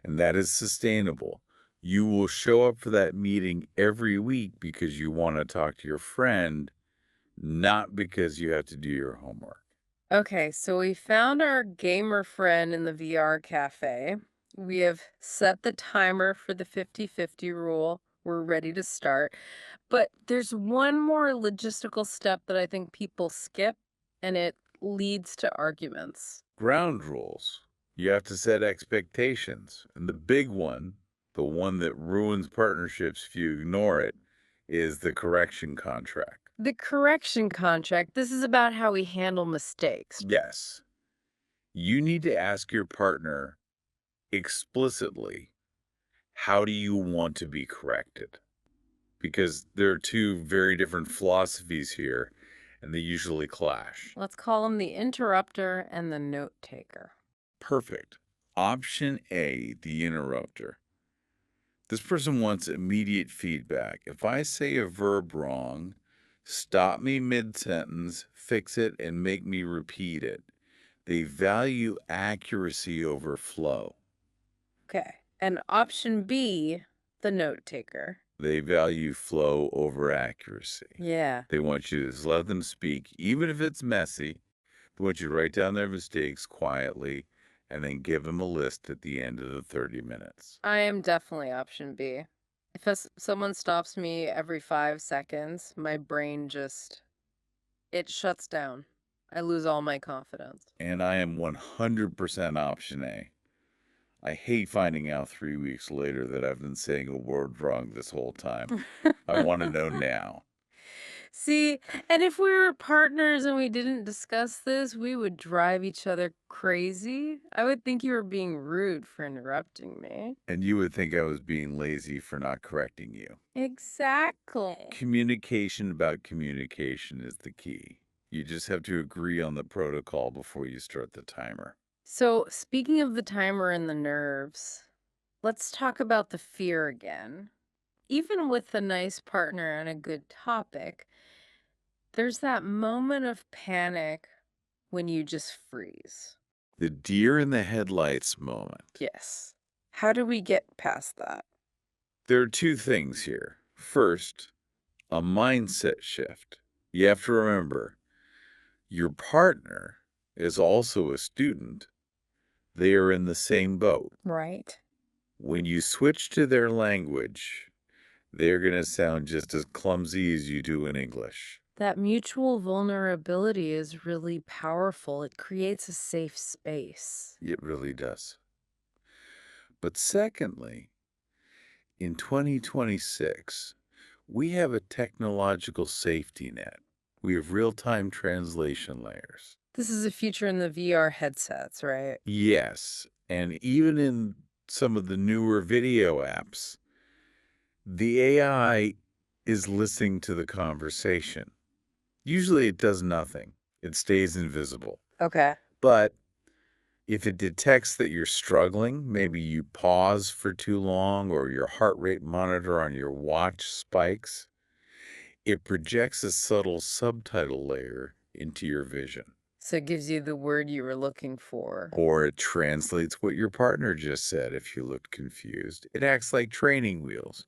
And that is sustainable. You will show up for that meeting every week because you want to talk to your friend, not because you have to do your homework. Okay, so we found our gamer friend in the VR cafe. We have set the timer for the 50-50 rule. We're ready to start. But there's one more logistical step that I think people skip, and it leads to arguments. Ground rules. You have to set expectations. And the big one, the one that ruins partnerships if you ignore it, is the correction contract. The correction contract, this is about how we handle mistakes. Yes. You need to ask your partner explicitly, how do you want to be corrected? Because there are two very different philosophies here, and they usually clash. Let's call them the interrupter and the note taker. Perfect. Option A, the interrupter. This person wants immediate feedback. If I say a verb wrong, stop me mid-sentence, fix it, and make me repeat it. They value accuracy over flow. Okay. And option B, the note taker. They value flow over accuracy. Yeah. They want you to just let them speak, even if it's messy. They want you to write down their mistakes quietly and then give them a list at the end of the 30 minutes. I am definitely option B. If someone stops me every 5 seconds, my brain just, it shuts down. I lose all my confidence. And I am 100% option A. I hate finding out 3 weeks later that I've been saying a word wrong this whole time. I want to know now. See, and if we were partners and we didn't discuss this, we would drive each other crazy. I would think you were being rude for interrupting me. And you would think I was being lazy for not correcting you. Exactly. Communication about communication is the key. You just have to agree on the protocol before you start the timer. So, speaking of the timer and the nerves, let's talk about the fear again. Even with a nice partner and a good topic, there's that moment of panic when you just freeze. The deer in the headlights moment. Yes. How do we get past that? There are two things here. First, a mindset shift. You have to remember, your partner is also a student. They are in the same boat. Right. When you switch to their language, they're going to sound just as clumsy as you do in English. That mutual vulnerability is really powerful. It creates a safe space. It really does. But secondly, in 2026, we have a technological safety net. We have real-time translation layers. This is a future in the VR headsets, right? Yes, and even in some of the newer video apps, the AI is listening to the conversation. Usually it does nothing. It stays invisible. Okay. But if it detects that you're struggling, maybe you pause for too long or your heart rate monitor on your watch spikes, It projects a subtle subtitle layer into your vision, So it gives you the word you were looking for. or it translates what your partner just said if you looked confused. It acts like training wheels.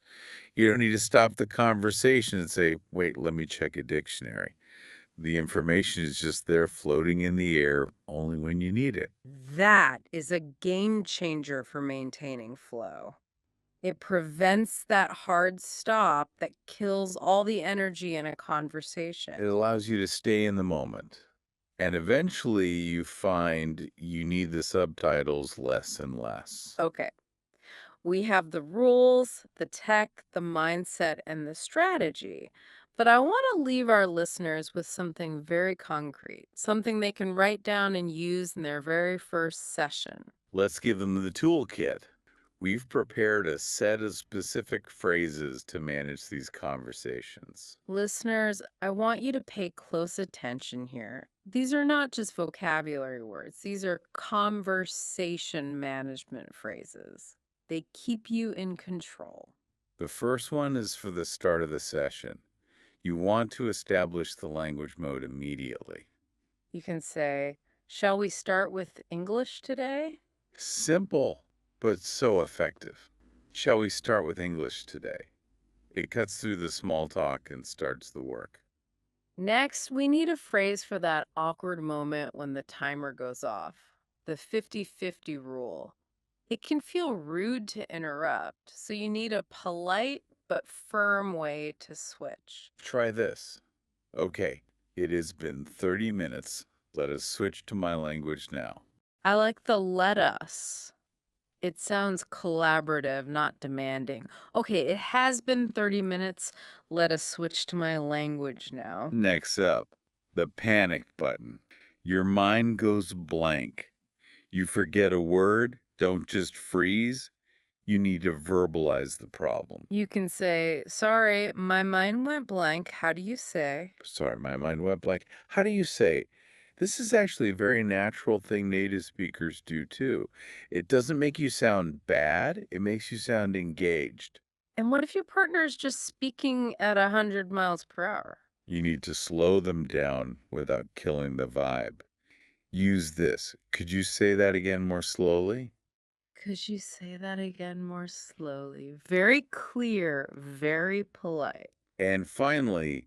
You don't need to stop the conversation and say, wait, let me check a dictionary. The information is just there floating in the air only when you need it. That is a game changer for maintaining flow. It prevents that hard stop that kills all the energy in a It conversation. allows you to stay in the moment. And eventually you find you need the subtitles less and less. Okay, we have the rules, the tech, the mindset, and the strategy. But I want to leave our listeners with something very concrete, something they can write down and use in their very first session. Let's give them the toolkit. We've prepared a set of specific phrases to manage these conversations. Listeners, I want you to pay close attention here. These are not just vocabulary words, these are conversation management phrases. They keep you in control. The first one is for the start of the session. You want to establish the language mode immediately. You can say, "Shall we start with English today?" Simple, but so effective. Shall we start with English today? It cuts through the small talk and starts the work. Next, we need a phrase for that awkward moment when the timer goes off. The 50-50 rule. It can feel rude to interrupt, so you need a polite but firm way to switch. Try this. Okay, it has been 30 minutes. Let us switch to my language now. I like the "let us." It sounds collaborative, not demanding. Okay, it has been 30 minutes. Let us switch to my language now. Next up, the panic button. Your mind goes blank. You forget a word, don't just freeze. You need to verbalize the problem. You can say, "Sorry, my mind went blank. How do you say?" Sorry, my mind went blank. How do you say? This is actually a very natural thing native speakers do too. It doesn't make you sound bad, it makes you sound engaged. And what if your partner is just speaking at 100 miles per hour? You need to slow them down without killing the vibe. Use this. Could you say that again more slowly? Could you say that again more slowly? Very clear, very polite. And finally,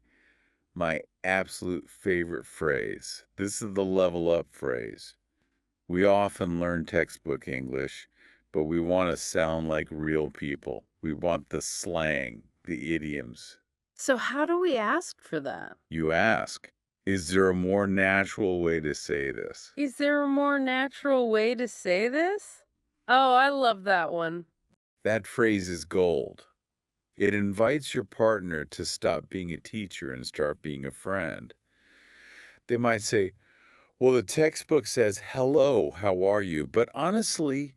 my absolute favorite phrase. This is the level up phrase. We often learn textbook English, but we want to sound like real people. We want the slang, the idioms. So, how do we ask for that? You ask, is there a more natural way to say this? Is there a more natural way to say this? Oh, I love that one. That phrase is gold. It invites your partner to stop being a teacher and start being a friend. They might say, well, the textbook says, hello, how are you? But honestly,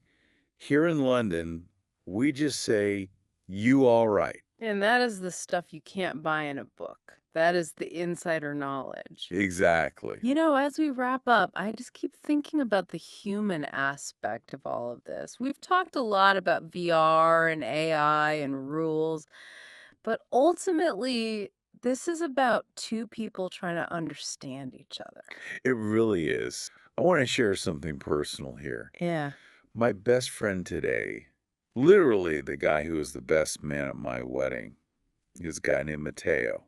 here in London, we just say, you all right. And that is the stuff you can't buy in a book. That is the insider knowledge. Exactly. As we wrap up, I just keep thinking about the human aspect of all of this. We've talked a lot about VR and AI and rules, but ultimately, this is about two people trying to understand each other. It really is. I want to share something personal here. Yeah. My best friend today, literally the guy who was the best man at my wedding, is a guy named Mateo.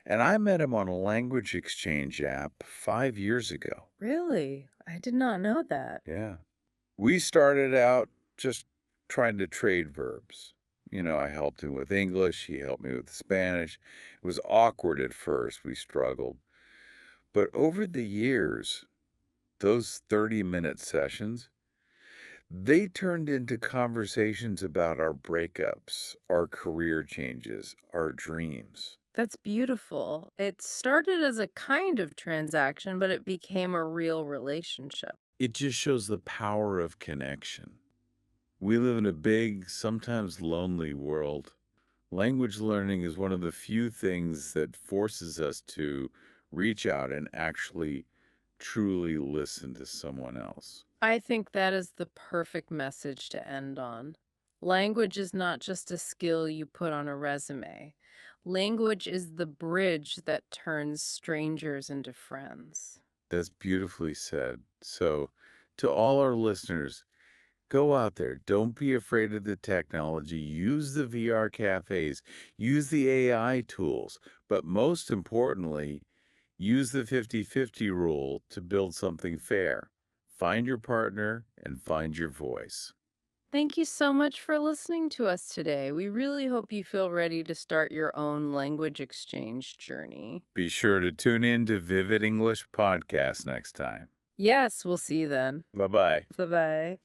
And I met him on a language exchange app 5 years ago. Really? I did not know that. Yeah. We started out just trying to trade verbs. I helped him with English, he helped me with Spanish. It was awkward at first, we struggled. But over the years, those 30-minute sessions, they turned into conversations about our breakups, our career changes, our dreams. That's beautiful. It started as a kind of transaction, but it became a real relationship. It just shows the power of connection. We live in a big, sometimes lonely world. Language learning is one of the few things that forces us to reach out and actually truly listen to someone else. I think that is the perfect message to end on. Language is not just a skill you put on a resume. Language is the bridge that turns strangers into friends. That's beautifully said. So, to all our listeners, go out there. Don't be afraid of the technology. Use the VR cafes, use the AI tools, but most importantly, use the 50-50 rule to build something fair. Find your partner and find your voice. Thank you so much for listening to us today. We really hope you feel ready to start your own language exchange journey. Be sure to tune in to Vivid English Podcast next time. Yes, we'll see you then. Bye bye. Bye bye.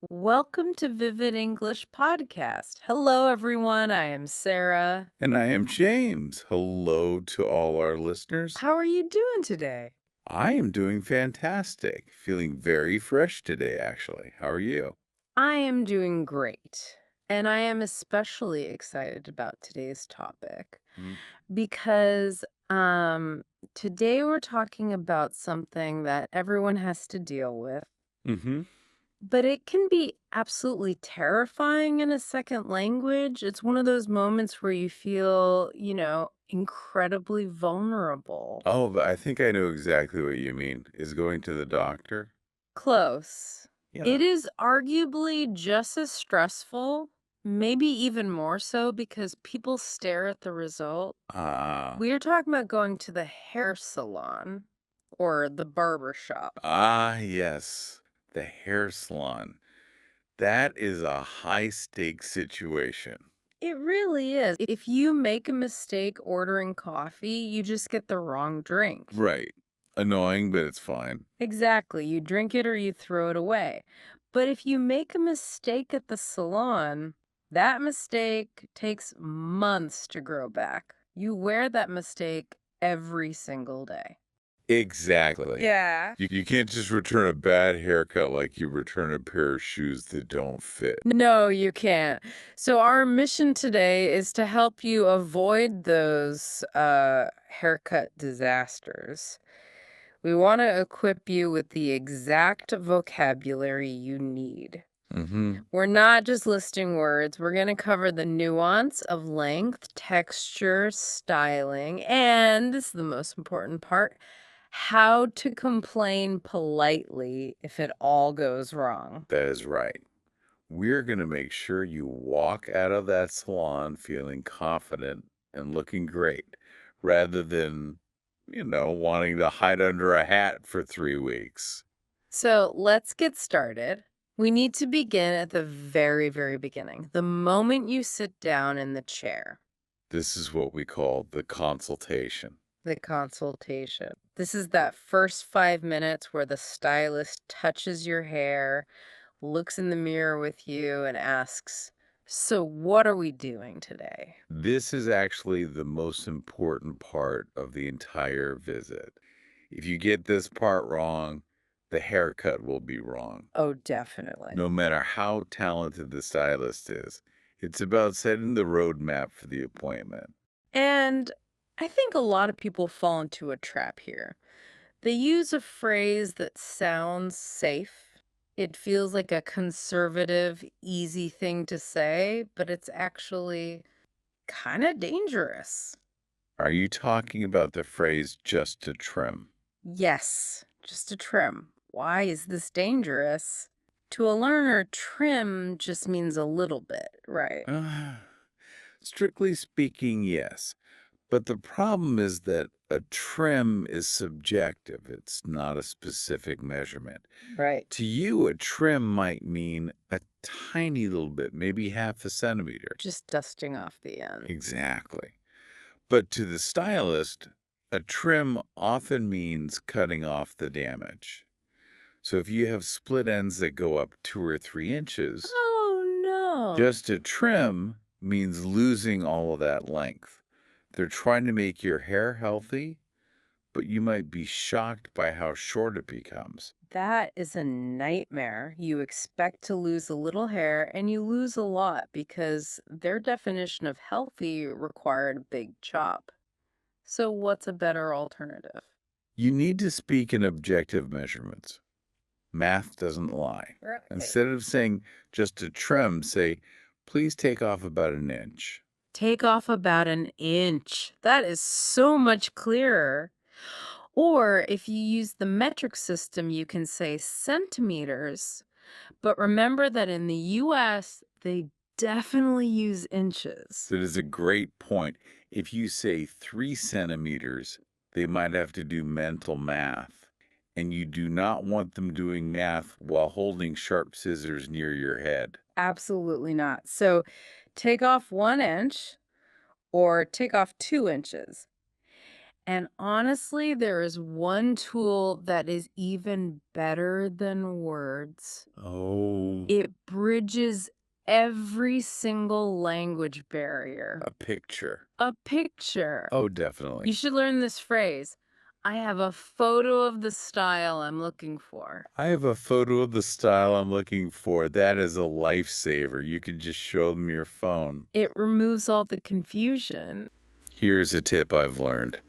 Welcome to Vivid English Podcast. Hello, everyone. I am Sarah. And I am James. Hello to all our listeners. How are you doing today? I am doing fantastic. Feeling very fresh today, actually. How are you? I am doing great. And I am especially excited about today's topic because today we're talking about something that everyone has to deal with, Mm-hmm. but it can be absolutely terrifying in a second language. It's one of those moments where you feel, incredibly vulnerable. Oh, but I think I know exactly what you mean. Is going to the doctor? Close. Yeah. It is arguably just as stressful, maybe even more so because people stare at the result. Ah, We are talking about going to the hair salon or the barber shop. yes. The hair salon. That is a high stakes situation. It really is. If you make a mistake ordering coffee, you just get the wrong drink. Right. Annoying, but it's fine. Exactly. You drink it or you throw it away. But if you make a mistake at the salon, that mistake takes months to grow back. You wear that mistake every single day. Exactly. Yeah. You can't just return a bad haircut like you return a pair of shoes that don't fit. No, you can't. So our mission today is to help you avoid those haircut disasters. We want to equip you with the exact vocabulary you need. Mm-hmm. We're not just listing words. We're going to cover the nuance of length, texture, styling, and this is the most important part, how to complain politely if it all goes wrong. That is right. We're going to make sure you walk out of that salon feeling confident and looking great rather than, wanting to hide under a hat for 3 weeks. So let's get started. We need to begin at the very, very beginning, the moment you sit down in the chair. This is what we call the consultation. The consultation. This is that first 5 minutes where the stylist touches your hair, looks in the mirror with you, and asks, "So, what are we doing today?" This is actually the most important part of the entire visit. If you get this part wrong, the haircut will be wrong. Oh, definitely. No matter how talented the stylist is, it's about setting the roadmap for the appointment. And I think a lot of people fall into a trap here. They use a phrase that sounds safe. It feels like a conservative, easy thing to say, but it's actually kind of dangerous. Are you talking about the phrase just to trim? Yes, just a trim. Why is this dangerous? To a learner, trim just means a little bit, right? Uh, Strictly speaking, yes. But the problem is that a trim is subjective. It's not a specific measurement. Right. To you, a trim might mean a tiny little bit, maybe half a centimeter. Just dusting off the end. Exactly. But to the stylist, a trim often means cutting off the damage. So if you have split ends that go up 2 or 3 inches, Oh, no. just a trim means losing all of that length. They're trying to make your hair healthy, but you might be shocked by how short it becomes. That is a nightmare. You expect to lose a little hair and you lose a lot because their definition of healthy required a big chop. So, what's a better alternative? You need to speak in objective measurements. Math doesn't lie. Right. Instead of saying just a trim, say, please take off about an inch. Take off about an inch. That is so much clearer. Or if you use the metric system, you can say centimeters. But remember that in the US, they definitely use inches. That is a great point. If you say 3 centimeters, they might have to do mental math. And you do not want them doing math while holding sharp scissors near your head. Absolutely not. So take off 1 inch or take off 2 inches. And honestly, there is one tool that is even better than words. Oh, It bridges every single language barrier. a picture. A picture. Oh, You definitely. should learn this phrase. I have a photo of the style I'm looking for. I have a photo of the style I'm looking for. That is a lifesaver. You can just show them your phone. It removes all the confusion. Here's a tip I've learned.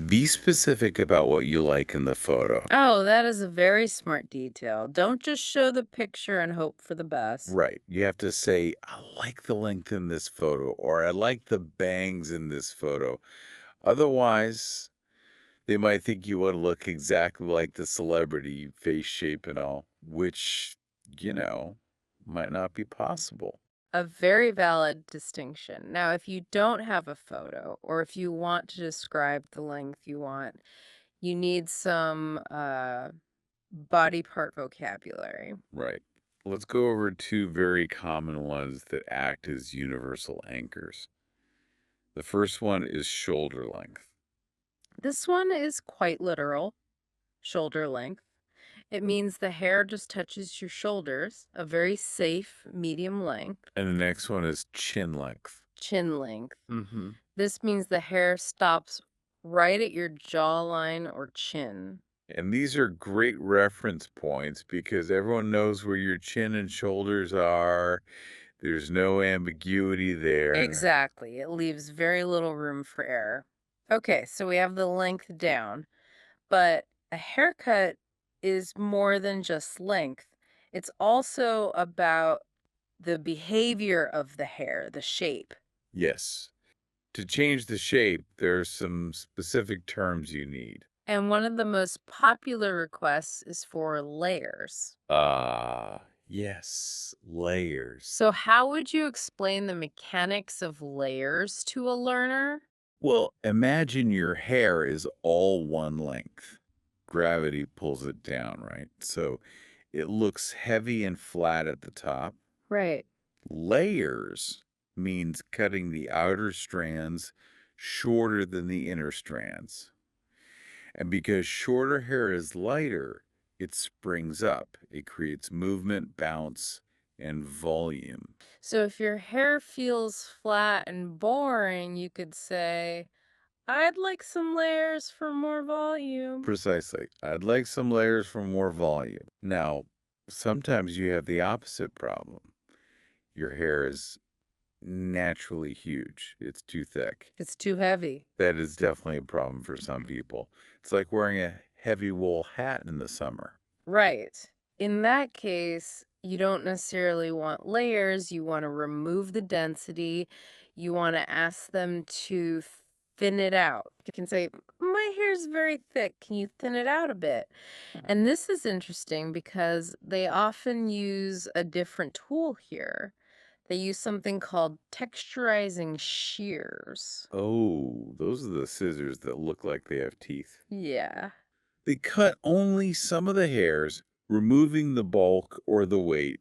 Be specific about what you like in the photo. Oh, that is a very smart detail. Don't just show the picture and hope for the best. Right. You have to say, I like the length in this photo, or I like the bangs in this photo. Otherwise, they might think you want to look exactly like the celebrity, face shape and all, which, you know, might not be possible. A very valid distinction. Now, if you don't have a photo or if you want to describe the length you want, you need some body part vocabulary. Right. Let's go over two very common ones that act as universal anchors. The first one is shoulder length. This one is quite literal, shoulder length. It means the hair just touches your shoulders, a very safe medium length. And the next one is chin length. Chin length. Mm-hmm. This means the hair stops right at your jawline or chin. And these are great reference points because everyone knows where your chin and shoulders are. There's no ambiguity there. Exactly. It leaves very little room for error. Okay, so we have the length down, but a haircut is more than just length. It's also about the behavior of the hair, the shape. Yes. To change the shape, there's some specific terms you need. And one of the most popular requests is for layers. Yes, layers. So, how would you explain the mechanics of layers to a learner? Well, imagine your hair is all one length. Gravity pulls it down, right? So it looks heavy and flat at the top. Right. Layers means cutting the outer strands shorter than the inner strands. And because shorter hair is lighter, it springs up. It creates movement, bounce, and volume. So, if your hair feels flat and boring, you could say, I'd like some layers for more volume. Precisely. I'd like some layers for more volume. Now, sometimes you have the opposite problem. Your hair is naturally huge. It's too thick. It's too heavy. That is definitely a problem for some people. It's like wearing a heavy wool hat in the summer. Right. In that case, you don't necessarily want layers. You want to remove the density. You want to ask them to thin it out. You can say, my hair's very thick. Can you thin it out a bit? And this is interesting because they often use a different tool here. They use something called texturizing shears. Oh, those are the scissors that look like they have teeth. Yeah. They cut only some of the hairs, removing the bulk or the weight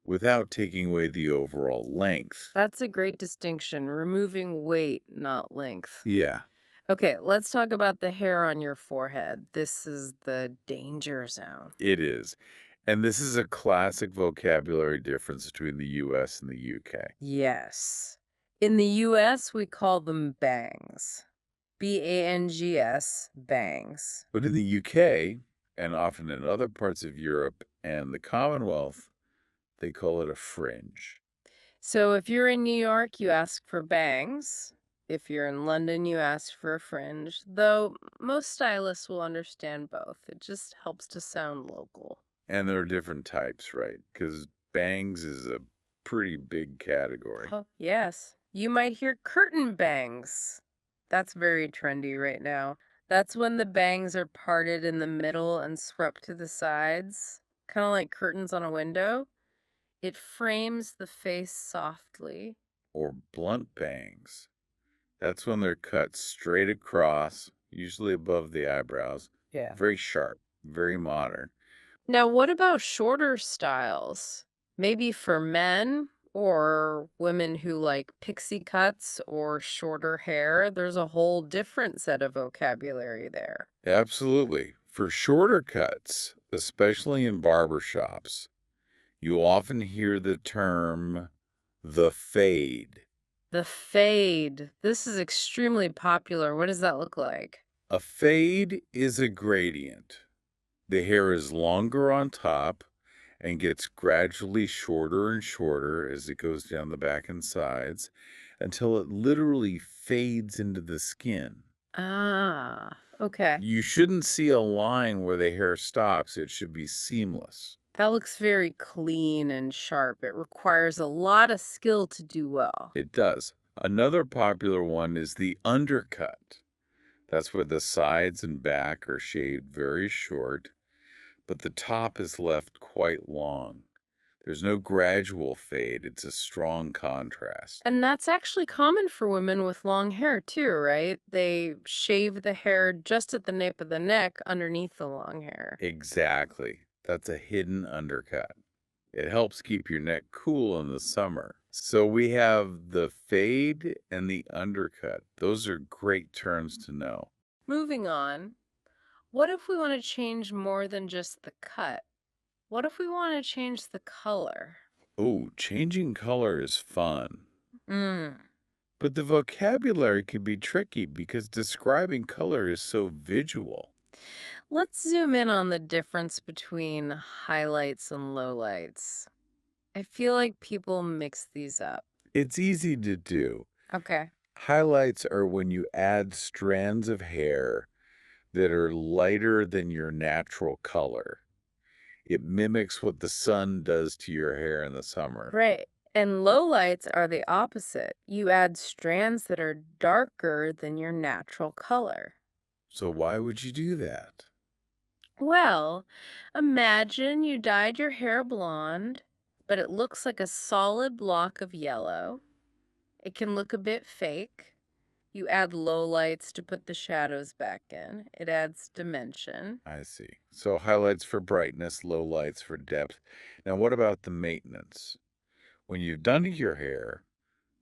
without taking away the overall length. That's a great distinction, removing weight, not length. Yeah, Okay, let's talk about the hair on your forehead. This is the danger zone. it is. And this is a classic vocabulary difference between the US and the UK. Yes. In the US, we call them bangs. Bangs, bangs. But in the UK, and often in other parts of Europe and the Commonwealth, they call it a fringe. So if you're in New York, you ask for bangs. If you're in London, you ask for a fringe, though most stylists will understand both. It just helps to sound local. And there are different types, right? Because bangs is a pretty big category. Oh, yes. You might hear curtain bangs. That's very trendy right now. That's when the bangs are parted in the middle and swept to the sides, kind of like curtains on a window. It frames the face softly. Or blunt bangs. That's when they're cut straight across, usually above the eyebrows. Yeah. Very sharp, very modern. Now, what about shorter styles? Maybe for men or women who like pixie cuts or shorter hair. There's a whole different set of vocabulary there. Absolutely. For shorter cuts, especially in barber shops, you often hear the term the fade. The fade. This is extremely popular. What does that look like? A fade is a gradient. The hair is longer on top and gets gradually shorter and shorter as it goes down the back and sides until it literally fades into the skin. Ah, okay. You shouldn't see a line where the hair stops. It should be seamless. That looks very clean and sharp. It requires a lot of skill to do well. It does. Another popular one is the undercut. That's where the sides and back are shaved very short, but the top is left quite long. There's no gradual fade, it's a strong contrast. And that's actually common for women with long hair too, right? They shave the hair just at the nape of the neck underneath the long hair. Exactly. That's a hidden undercut. It helps keep your neck cool in the summer. So we have the fade and the undercut. Those are great terms to know. Moving on, what if we want to change more than just the cut? What if we want to change the color? Oh, changing color is fun. Mm. But the vocabulary can be tricky because describing color is so visual. Let's zoom in on the difference between highlights and lowlights. I feel like people mix these up. It's easy to do. Okay. Highlights are when you add strands of hair that are lighter than your natural color. It mimics what the sun does to your hair in the summer. Right. And lowlights are the opposite. You add strands that are darker than your natural color. So why would you do that? Well, imagine you dyed your hair blonde, but it looks like a solid block of yellow. It can look a bit fake. You add lowlights to put the shadows back in. It adds dimension. I see. So highlights for brightness, lowlights for depth. Now, what about the maintenance? When you've done your hair,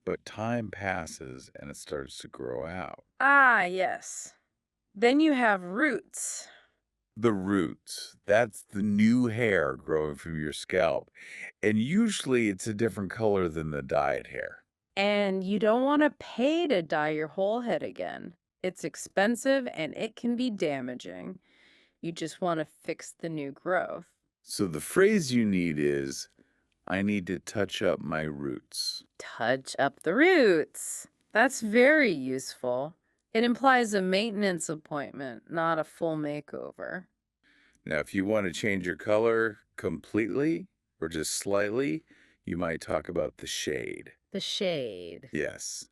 but time passes and it starts to grow out. Ah, yes. Then you have roots. The roots, that's the new hair growing from your scalp. And usually it's a different color than the dyed hair. And you don't want to pay to dye your whole head again. It's expensive and it can be damaging. You just want to fix the new growth. So the phrase you need is, I need to touch up my roots. Touch up the roots. That's very useful. It implies a maintenance appointment, not a full makeover. Now, if you want to change your color completely or just slightly, you might talk about the shade. The shade. Yes.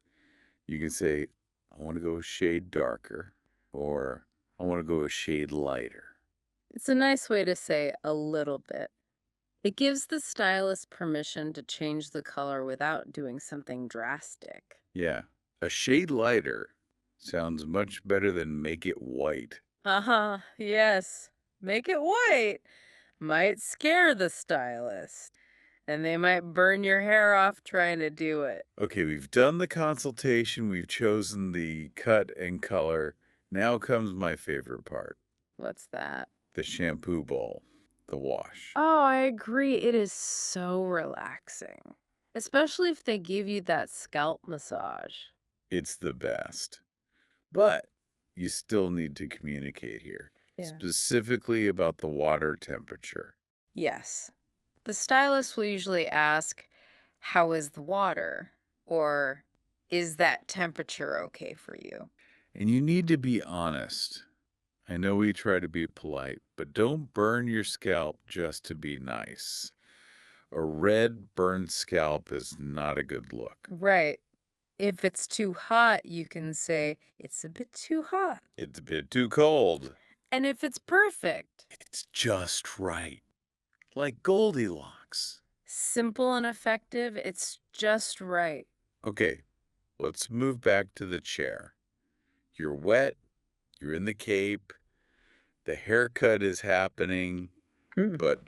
You can say, I want to go a shade darker, or I want to go a shade lighter. It's a nice way to say a little bit. It gives the stylist permission to change the color without doing something drastic. Yeah. A shade lighter sounds much better than make it white. Uh-huh, yes. Make it white. Might scare the stylist. And they might burn your hair off trying to do it. Okay, we've done the consultation, we've chosen the cut and color. Now comes my favorite part, What's that? the shampoo bowl, the wash. Oh, I agree. It is so relaxing. Especially if they give you that scalp massage. It's the best. But you still need to communicate here, Yeah. specifically about the water temperature. Yes. The stylist will usually ask, how is the water? Or is that temperature okay for you? And you need to be honest. I know we try to be polite, but don't burn your scalp just to be nice. A red, burned scalp is not a good look. Right. If it's too hot, you can say, it's a bit too hot. It's a bit too cold. And if it's perfect, It's just right. Like Goldilocks. simple and effective, it's just right. Okay, let's move back to the chair. You're wet, you're in the cape, the haircut is happening, Hmm. but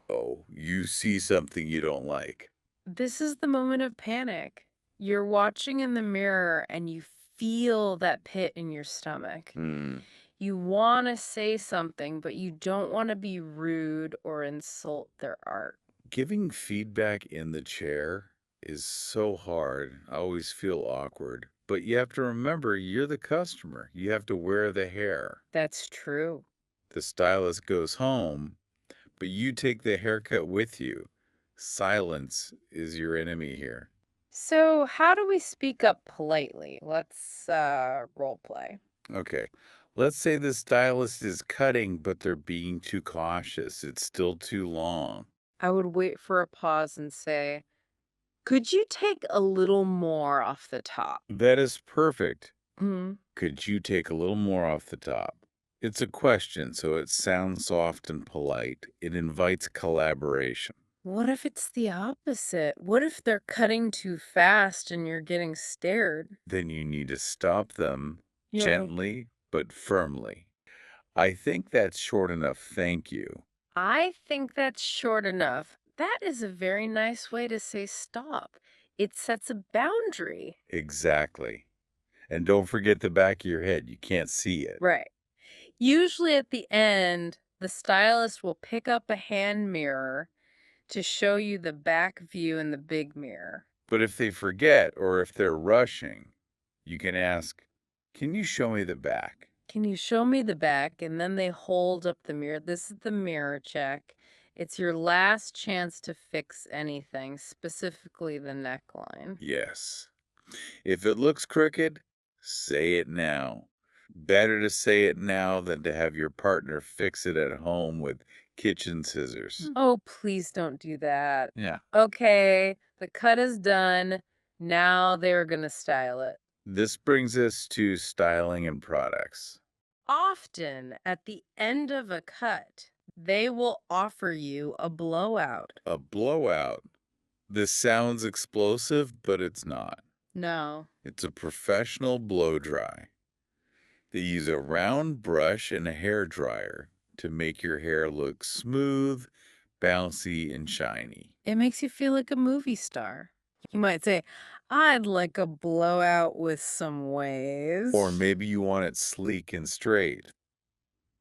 oh, you see something you don't like. This is the moment of panic. You're watching in the mirror and you feel that pit in your stomach. Hmm. You want to say something, but you don't want to be rude or insult their art. Giving feedback in the chair is so hard. I always feel awkward. But you have to remember, you're the customer. You have to wear the hair. That's true. The stylist goes home, but you take the haircut with you. Silence is your enemy here. So, how do we speak up politely? Let's role play. Okay. Let's say the stylist is cutting, but they're being too cautious. It's still too long. I would wait for a pause and say, could you take a little more off the top? That is perfect. Mm. Could you take a little more off the top? It's a question, so it sounds soft and polite. It invites collaboration. What if it's the opposite? What if they're cutting too fast and you're getting stared? Then you need to stop them Yeah. gently but firmly. I think that's short enough. Thank you. I think that's short enough. That is a very nice way to say stop. It sets a boundary. Exactly. And don't forget the back of your head. You can't see it. Right. Usually at the end, the stylist will pick up a hand mirror to show you the back view in the big mirror. But if they forget or if they're rushing, you can ask, can you show me the back? Can you show me the back? And then they hold up the mirror. This is the mirror check. It's your last chance to fix anything, specifically the neckline. Yes. If it looks crooked, say it now. Better to say it now than to have your partner fix it at home with kitchen scissors. Oh, please don't do that. Yeah. Okay, the cut is done. Now they're going to style it. This brings us to styling and products. Often at the end of a cut, they will offer you a blowout. A blowout. This sounds explosive, but it's not. No. It's a professional blow dry. They use a round brush and a hair dryer to make your hair look smooth, bouncy, and shiny. It makes you feel like a movie star. You might say, I'd like a blowout with some Or waves. maybe you want it sleek and straight.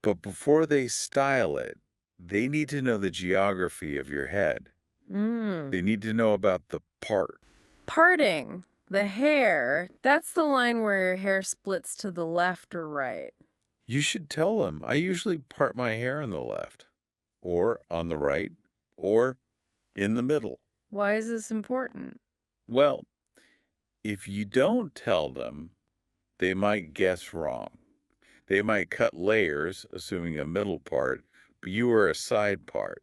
But before they style it, they need to know the geography of your head. Mm. They need to know about the part. Parting the hair, that's the line where your hair splits to the left or right. You should tell them, I usually part my hair on the left, or on the right, or in the middle. Why is this important? Well, if you don't tell them, they might guess wrong. They might cut layers, assuming a middle part, but you are a side part.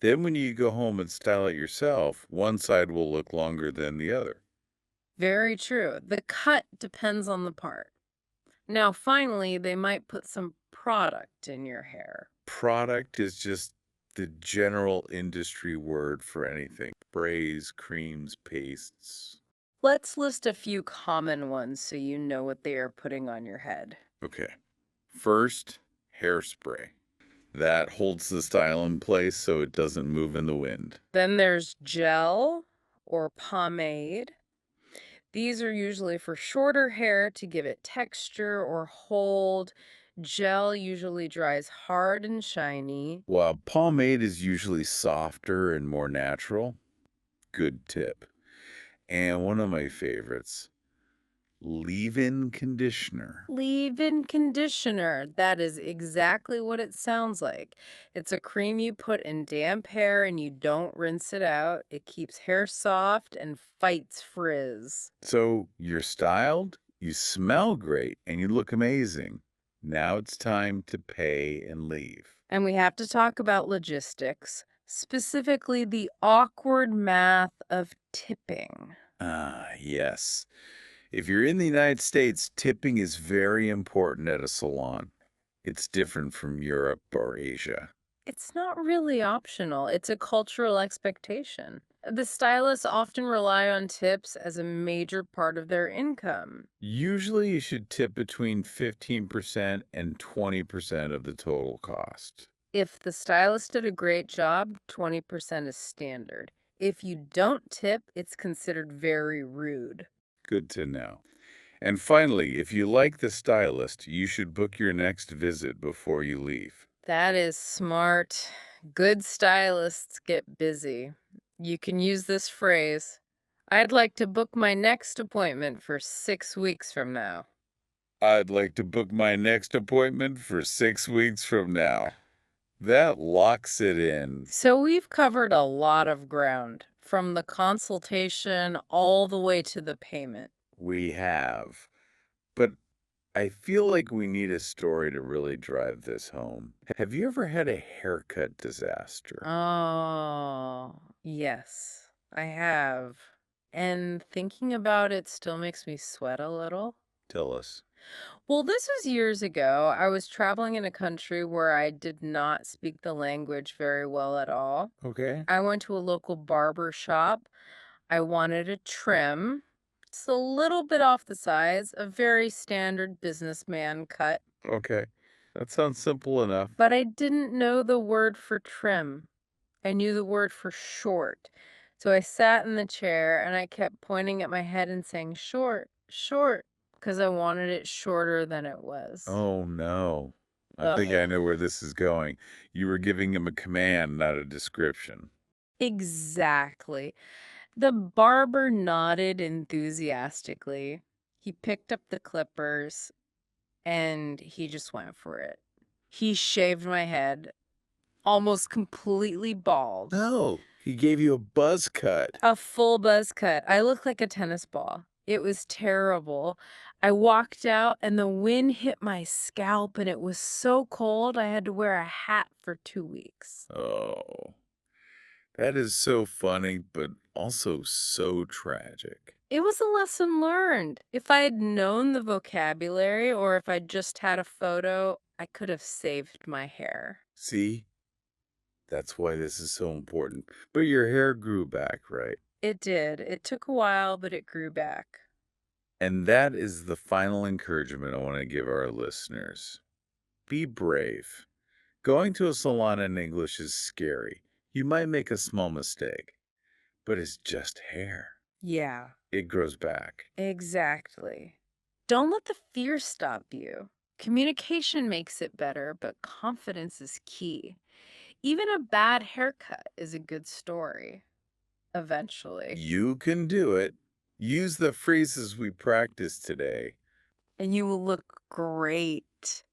Then when you go home and style it yourself, one side will look longer than the other. Very true. The cut depends on the part. Now, finally, they might put some product in your hair. Product is just the general industry word for anything. Sprays, creams, pastes. Let's list a few common ones so you know what they are putting on your head. Okay. First, hairspray. That holds the style in place so it doesn't move in the wind. Then there's gel or pomade. These are usually for shorter hair to give it texture or hold. Gel usually dries hard and shiny. While pomade is usually softer and more natural, good tip. And one of my favorites, leave-in conditioner. Leave-in conditioner. That is exactly what it sounds like. It's a cream you put in damp hair and you don't rinse it out. It keeps hair soft and fights frizz. So you're styled, you smell great, and you look amazing. Now it's time to pay and leave. And we have to talk about logistics, specifically the awkward math of tipping. Ah, yes. If you're in the United States, tipping is very important at a salon. It's different from Europe or Asia. It's not really optional, it's a cultural expectation. The stylists often rely on tips as a major part of their income. Usually you should tip between 15% and 20% of the total cost. If the stylist did a great job, 20% is standard. If you don't tip, it's considered very rude. Good to know. And finally, if you like the stylist, you should book your next visit before you leave. That is smart. Good stylists get busy. You can use this phrase: I'd like to book my next appointment for 6 weeks from now. I'd like to book my next appointment for 6 weeks from now. That locks it in. So we've covered a lot of ground, from the consultation all the way to the payment. We have. But I feel like we need a story to really drive this home. Have you ever had a haircut disaster? Oh, yes, I have. And thinking about it still makes me sweat a little. Tell us. Well, this was years ago. I was traveling in a country where I did not speak the language very well at all. Okay. I went to a local barber shop. I wanted a trim. It's a little bit off the size, a very standard businessman cut, Okay. That sounds simple enough. but I didn't know the word for trim. I knew the word for short. So I sat in the chair and I kept pointing at my head and saying, short, short, because I wanted it shorter than it was. Oh, no. I think Ugh. I know where this is going. You were giving him a command, not a description. Exactly. The barber nodded enthusiastically. He picked up the clippers and he just went for it. He shaved my head almost completely bald. No, he gave you a buzz cut. A full buzz cut. I looked like a tennis ball. It was terrible. I walked out and the wind hit my scalp and it was so cold I had to wear a hat for 2 weeks. Oh, that is so funny, but also so tragic. It was a lesson learned. If I had known the vocabulary or if I just had a photo, I could have saved my hair. See? That's why this is so important. But your hair grew back, right? It did. It took a while, but it grew back. And that is the final encouragement I want to give our listeners. Be brave. Going to a salon in English is scary. You might make a small mistake, but it's just hair. Yeah, It grows back. exactly. Don't let the fear stop you. Communication makes it better, but confidence is key. Even a bad haircut is a good story, eventually. You can do it. Use the phrases we practiced today. And you will look great.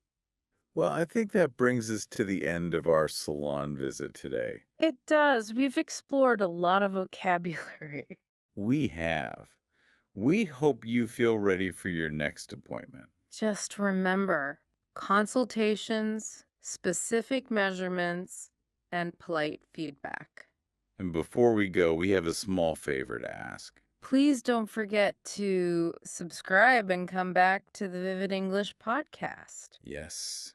Well, I think that brings us to the end of our salon visit today. It does. We've explored a lot of vocabulary. We have. We hope you feel ready for your next appointment. Just remember, consultations, specific measurements, and polite feedback. And before we go, we have a small favor to ask. Please don't forget to subscribe and come back to the Vivid English podcast. Yes,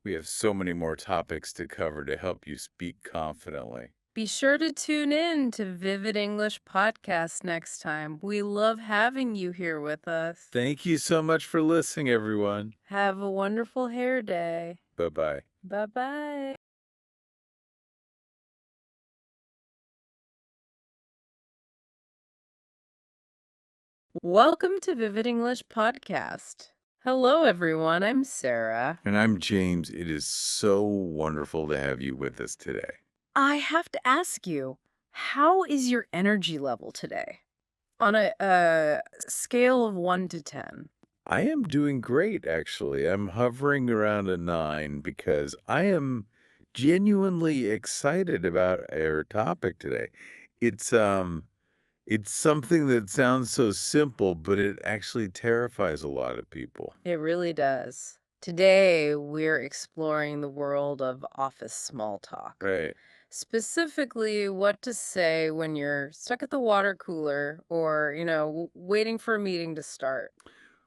we have so many more topics to cover to help you speak confidently. Be sure to tune in to Vivid English Podcast next time. We love having you here with us. Thank you so much for listening, everyone. Have a wonderful hair day. Bye-bye. Bye-bye. Welcome to Vivid English Podcast. Hello, everyone. I'm Sarah. And I'm James. It is so wonderful to have you with us today. I have to ask you, how is your energy level today? On a scale of 1 to 10. I am doing great, actually. I'm hovering around a 9 because I am genuinely excited about our topic today. It's it's something that sounds so simple, but it actually terrifies a lot of people. It really does. Today, we're exploring the world of office small talk. Right. Specifically, what to say when you're stuck at the water cooler or, waiting for a meeting to start.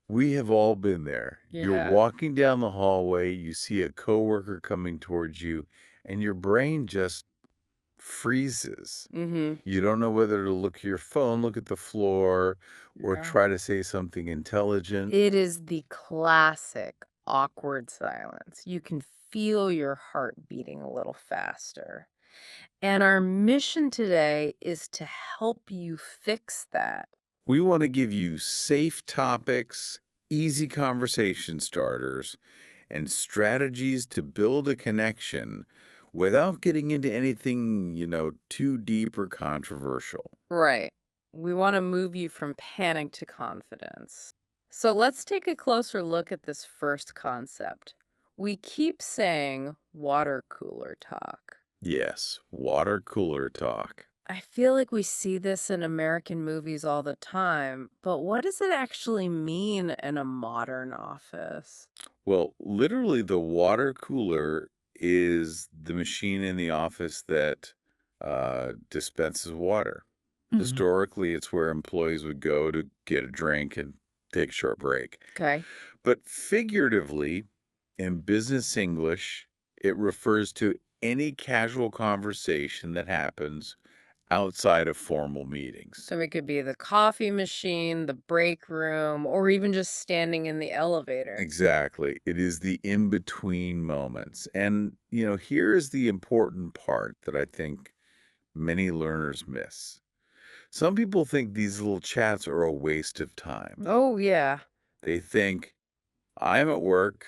We have all been there. You're Yeah. walking down the hallway, you see a coworker coming towards you, and your brain just freezes. Mm-hmm. You don't know whether to look at your phone, look at the floor, or Yeah. try to say something intelligent. It is the classic awkward silence. You can feel your heart beating a little faster. And our mission today is to help you fix that. We want to give you safe topics, easy conversation starters, and strategies to build a connection without getting into anything, too deep or controversial. Right. We want to move you from panic to confidence. So let's take a closer look at this first concept. We keep saying water cooler talk. Yes, water cooler talk. I feel like we see this in American movies all the time, but what does it actually mean in a modern office? Well, literally, the water cooler is the machine in the office that dispenses water. Mhm. Historically, it's where employees would go to get a drink and take a short break. Okay. But figuratively, in business English, it refers to any casual conversation that happens outside of formal meetings. So it could be the coffee machine, the break room, or even just standing in the elevator. Exactly. It is the in-between moments. And, here is the important part that I think many learners miss. Some people think these little chats are a waste of time. Oh, yeah. They think, I'm at work.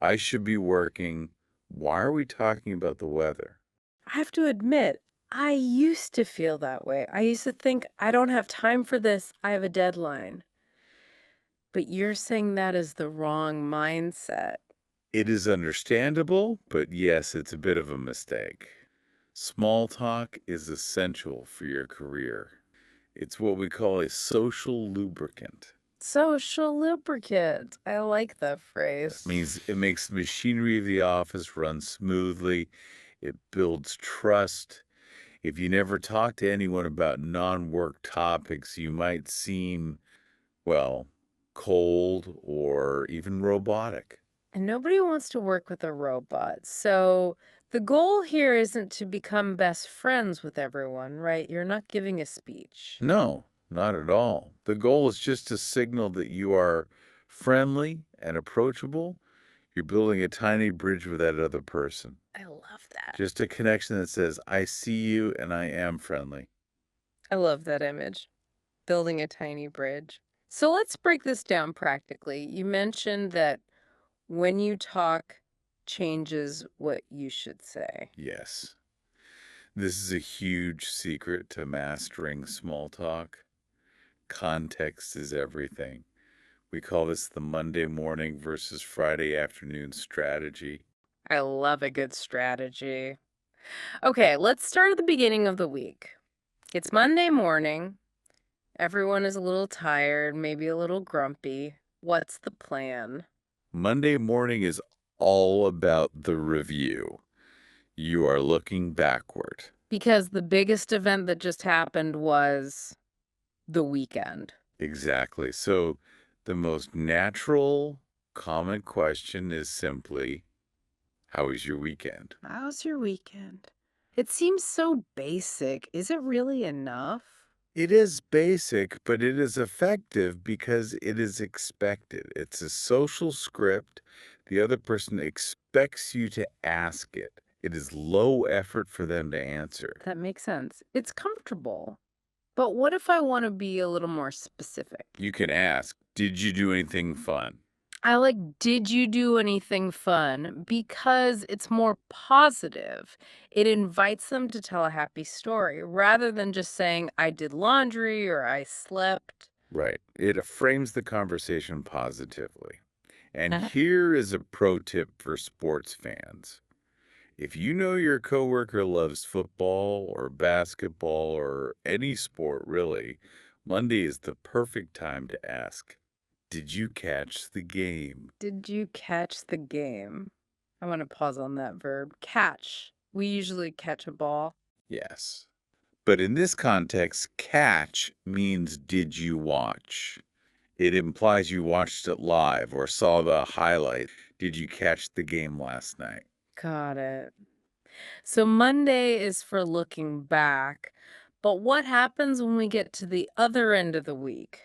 I should be working. Why are we talking about the weather? I have to admit, I used to feel that way. I used to think, I don't have time for this. I have a deadline. But you're saying that is the wrong mindset. It is understandable, but yes, it's a bit of a mistake. Small talk is essential for your career. It's what we call a social lubricant. Social lubricant. I like that That phrase. means it makes the machinery of the office run smoothly. It builds trust. If you never talk to anyone about non-work topics, you might seem, well, cold or even robotic. And nobody wants to work with a robot. So the goal here isn't to become best friends with everyone, right? You're not giving a speech. No, not at all. The goal is just to signal that you are friendly and approachable. You're building a tiny bridge with that other person. I love that. Just a connection that says, I see you and I am friendly. I love that image. Building a tiny bridge. So let's break this down practically. You mentioned that when you talk changes what you should say. Yes. This is a huge secret to mastering small talk. Context is everything. We call this the Monday morning versus Friday afternoon strategy. I love a good strategy. Okay, let's start at the beginning of the week. It's Monday morning. Everyone is a little tired, maybe a little grumpy. What's the plan? Monday morning is all about the review. You are looking backward. Because the biggest event that just happened was the weekend. Exactly. So the most natural, common question is simply, how was your weekend? How's your weekend? It seems so basic. Is it really enough? It is basic, but it is effective because it is expected. It's a social script. The other person expects you to ask it. It is low effort for them to answer. That makes sense. It's comfortable. But what if I want to be a little more specific? You can ask, did you do anything fun? I like, did you do anything fun? Because it's more positive. It invites them to tell a happy story rather than just saying, I did laundry or I slept. Right. It frames the conversation positively. And Uh, here is a pro tip for sports fans. If you know your coworker loves football or basketball or any sport really, Monday is the perfect time to ask. Did you catch the game? Did you catch the game? I want to pause on that verb. Catch. We usually catch a ball. Yes. But in this context, catch means did you watch? It implies you watched it live or saw the highlight. Did you catch the game last night? Got it. So Monday is for looking back, but what happens when we get to the other end of the week?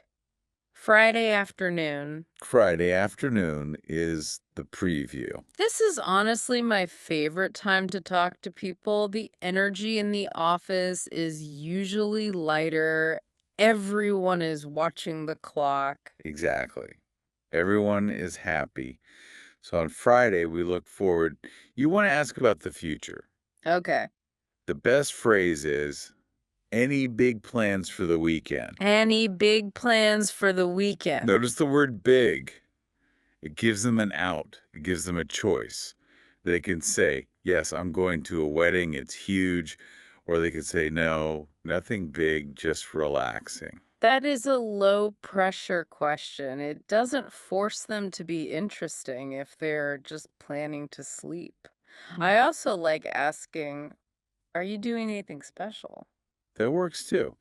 Friday afternoon. Friday afternoon is the preview. This is honestly my favorite time to talk to people. The energy in the office is usually lighter. Everyone is watching the clock. Exactly. Everyone is happy. So on Friday, we look forward. You want to ask about the future. Okay. The best phrase is, any big plans for the weekend? Any big plans for the weekend? Notice the word big. It gives them an out. It gives them a choice. They can say, yes, I'm going to a wedding. It's huge. Or they could say, no, nothing big, just relaxing. That is a low pressure question. It doesn't force them to be interesting if they're just planning to sleep. I also like asking, are you doing anything special? That works too.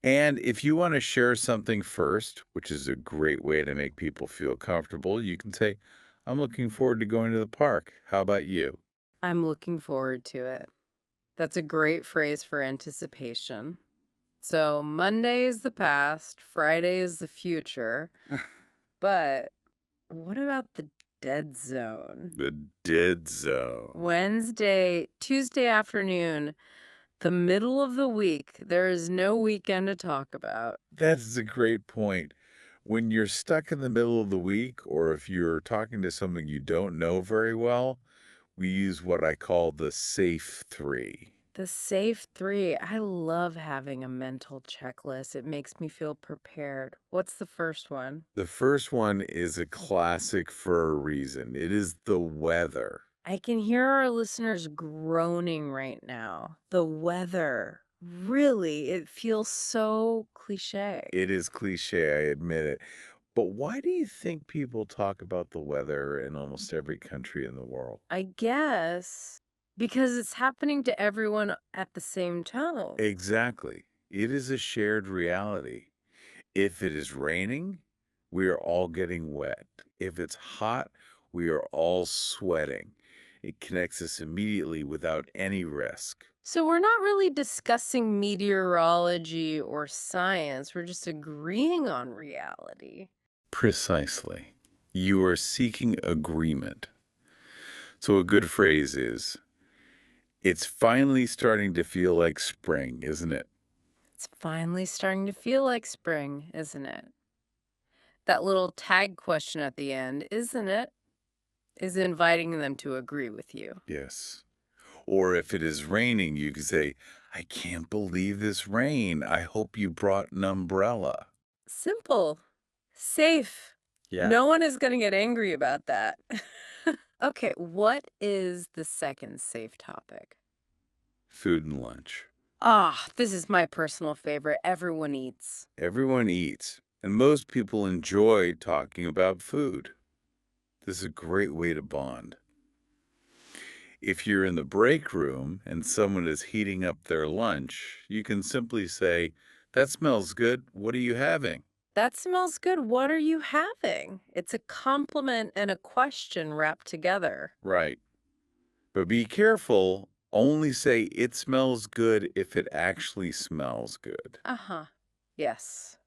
And if you want to share something first, which is a great way to make people feel comfortable, you can say, I'm looking forward to going to the park. How about you? I'm looking forward to it. That's a great phrase for anticipation. So Monday is the past, Friday is the future. But what about the dead zone? The dead zone. Tuesday afternoon, the middle of the week. There is no weekend to talk about. That's a great point. When you're stuck in the middle of the week, or if you're talking to someone you don't know very well, we use what I call the safe three. The safe three. I love having a mental checklist. It makes me feel prepared. What's the first one? The first one is a classic for a reason. It is the weather. I can hear our listeners groaning right now. The weather. Really, it feels so cliche. It is cliche, I admit it. But why do you think people talk about the weather in almost every country in the world? I guess because it's happening to everyone at the same time. Exactly. It is a shared reality. If it is raining, we are all getting wet. If it's hot, we are all sweating. It connects us immediately without any risk. So we're not really discussing meteorology or science. We're just agreeing on reality. Precisely. You are seeking agreement. So a good phrase is, it's finally starting to feel like spring, isn't it? It's finally starting to feel like spring, isn't it? That little tag question at the end, isn't it, is inviting them to agree with you. Yes. Or if it is raining, you can say, I can't believe this rain. I hope you brought an umbrella. Simple, safe. Yeah. No one is going to get angry about that. Okay, what is the second safe topic? Food and lunch. Ah, this is my personal favorite. Everyone eats. Everyone eats, and most people enjoy talking about food. This is a great way to bond. If you're in the break room and someone is heating up their lunch, you can simply say, that smells good. What are you having? That smells good. What are you having? It's a compliment and a question wrapped together. Right. But be careful. Only say it smells good if it actually smells good. Uh-huh. Yes.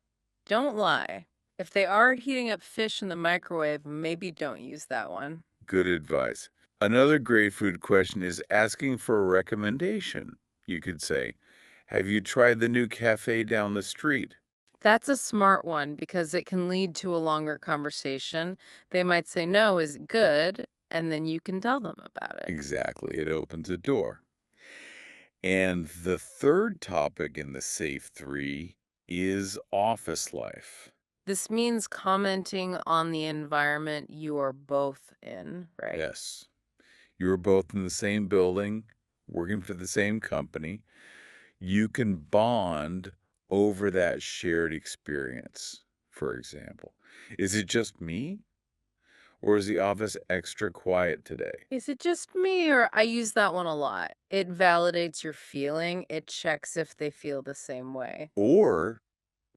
Don't lie. If they are heating up fish in the microwave, maybe don't use that one. Good advice. Another great food question is asking for a recommendation. You could say, have you tried the new cafe down the street? That's a smart one because it can lead to a longer conversation. They might say, no, is it good? And then you can tell them about it. Exactly. It opens a door. And the third topic in the Safe Three is office life. This means commenting on the environment you are both in, right? Yes. You're both in the same building, working for the same company. You can bond over that shared experience, for example. Is it just me? Or is the office extra quiet today? Is it just me or I use that one a lot? It validates your feeling. It checks if they feel the same way. Or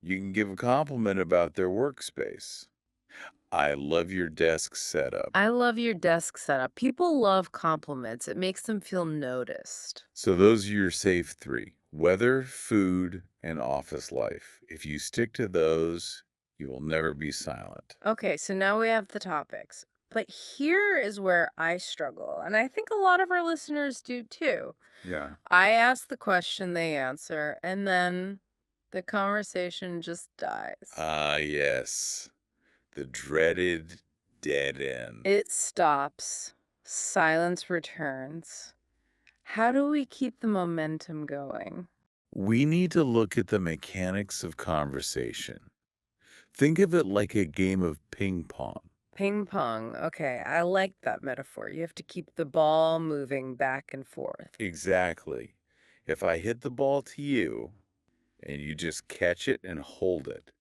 you can give a compliment about their workspace. I love your desk setup. I love your desk setup. People love compliments. It makes them feel noticed. So those are your safe three: weather, food, and office life. If you stick to those, you will never be silent. Okay, so now we have the topics. But here is where I struggle, and I think a lot of our listeners do too. Yeah. I ask the question, they answer, and then the conversation just dies. Ah, yes. The dreaded dead end. It stops, silence returns. How do we keep the momentum going? We need to look at the mechanics of conversation. Think of it like a game of ping pong. Ping pong. Okay, I like that metaphor. You have to keep the ball moving back and forth. Exactly. If I hit the ball to you and you just catch it and hold it,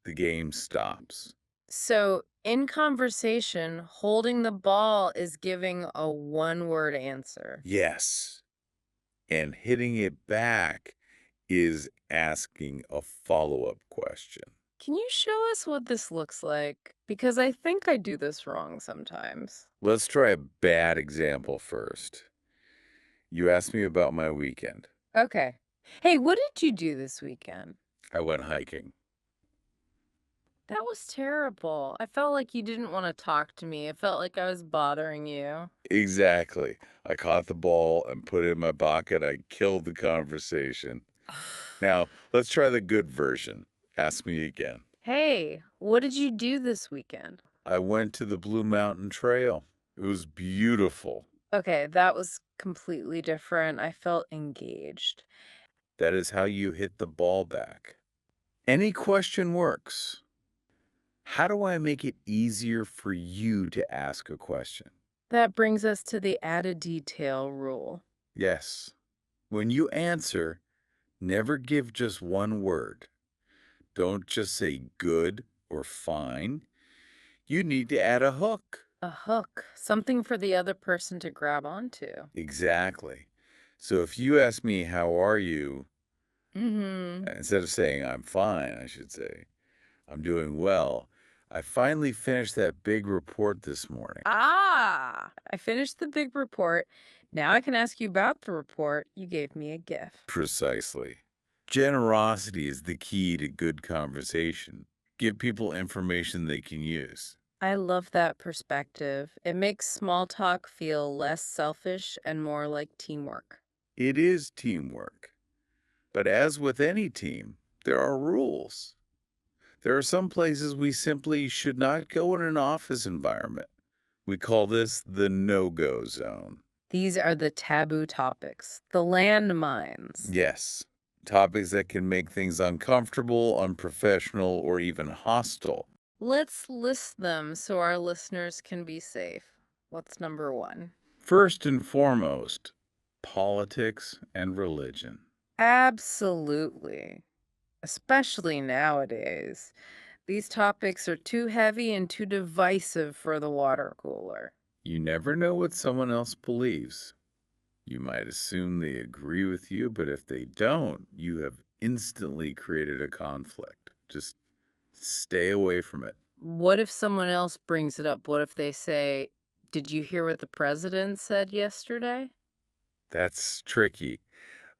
the game stops. So, in conversation, holding the ball is giving a one word answer. Yes. And hitting it back is asking a follow-up question. Can you show us what this looks like? Because I think I do this wrong sometimes. Let's try a bad example first. You asked me about my weekend. Okay. Hey, what did you do this weekend? I went hiking. That was terrible. I felt like you didn't want to talk to me. It felt like I was bothering you. Exactly. I caught the ball and put it in my pocket. I killed the conversation. Now, let's try the good version. Ask me again. Hey, what did you do this weekend? I went to the Blue Mountain Trail. It was beautiful. Okay, that was completely different. I felt engaged. That is how you hit the ball back. Any question works. How do I make it easier for you to ask a question? That brings us to the added detail rule. Yes. When you answer, never give just one word. Don't just say good or fine. You need to add a hook. A hook, something for the other person to grab onto. Exactly. So if you ask me, how are you? Mm-hmm. Instead of saying, I'm fine, I should say, I'm doing well. I finally finished that big report this morning. Ah, I finished the big report. Now I can ask you about the report. You gave me a gift. Precisely. Generosity is the key to good conversation. Give people information they can use. I love that perspective. It makes small talk feel less selfish and more like teamwork. It is teamwork. But as with any team, there are rules. There are some places we simply should not go in an office environment. We call this the no-go zone. These are the taboo topics, the landmines. Yes, topics that can make things uncomfortable, unprofessional, or even hostile. Let's list them so our listeners can be safe. What's number one? First and foremost, politics and religion. Absolutely. Especially nowadays. These topics are too heavy and too divisive for the water cooler. You never know what someone else believes. You might assume they agree with you, but if they don't, you have instantly created a conflict. Just stay away from it. What if someone else brings it up? What if they say, "Did you hear what the president said yesterday?" That's tricky.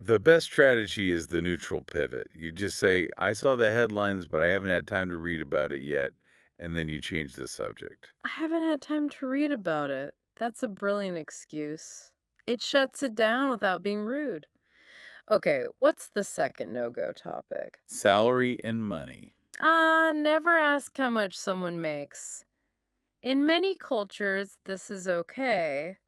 The best strategy is the neutral pivot. You just say, I saw the headlines, but I haven't had time to read about it yet. And then you change the subject. I haven't had time to read about it. That's a brilliant excuse. It shuts it down without being rude. Okay, what's the second no-go topic? Salary and money. Never ask how much someone makes. In many cultures, this is okay,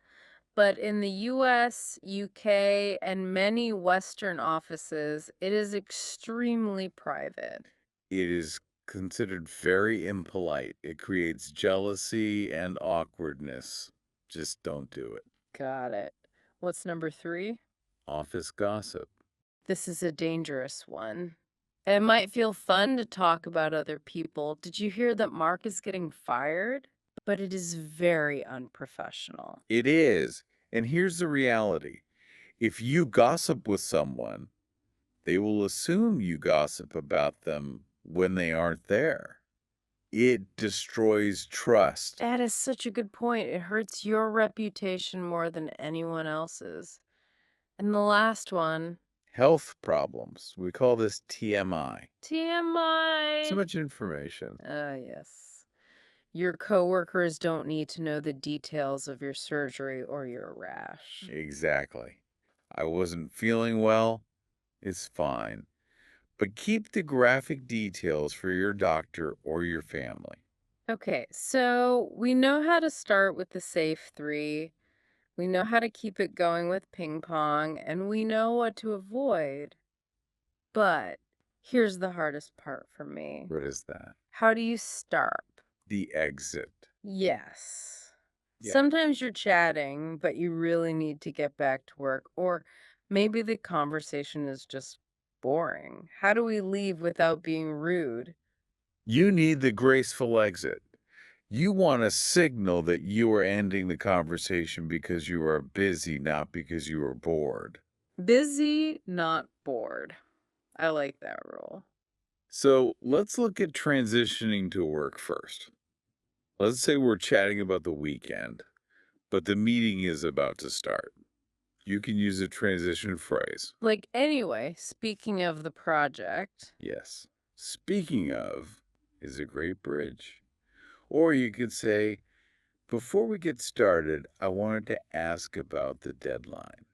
but in the US, UK, and many Western offices, it is extremely private. It is considered very impolite. It creates jealousy and awkwardness. Just don't do it. Got it. What's number three? Office gossip. This is a dangerous one. It might feel fun to talk about other people. Did you hear that Mark is getting fired? But it is very unprofessional. It is. And here's the reality. If you gossip with someone, they will assume you gossip about them when they aren't there. It destroys trust. That is such a good point. It hurts your reputation more than anyone else's. And the last one, Health problems. We call this TMI. So TMI. much information. Yes. Your coworkers don't need to know the details of your surgery or your rash. Exactly. I wasn't feeling well. It's fine. But keep the graphic details for your doctor or your family. Okay, so we know how to start with the safe three. We know how to keep it going with ping pong, and we know what to avoid. But here's the hardest part for me. What is that? How do you start? The exit. Yes. Yeah. Sometimes you're chatting, but you really need to get back to work, or maybe the conversation is just boring. How do we leave without being rude? You need the graceful exit. You want to signal that you are ending the conversation because you are busy, not because you are bored. Busy, not bored. I like that rule. So let's look at transitioning to work first. Let's say we're chatting about the weekend, but the meeting is about to start. You can use a transition phrase. Like, anyway, speaking of the project, Yes. Speaking of is a great bridge. Or you could say, before we get started, I wanted to ask about the deadline.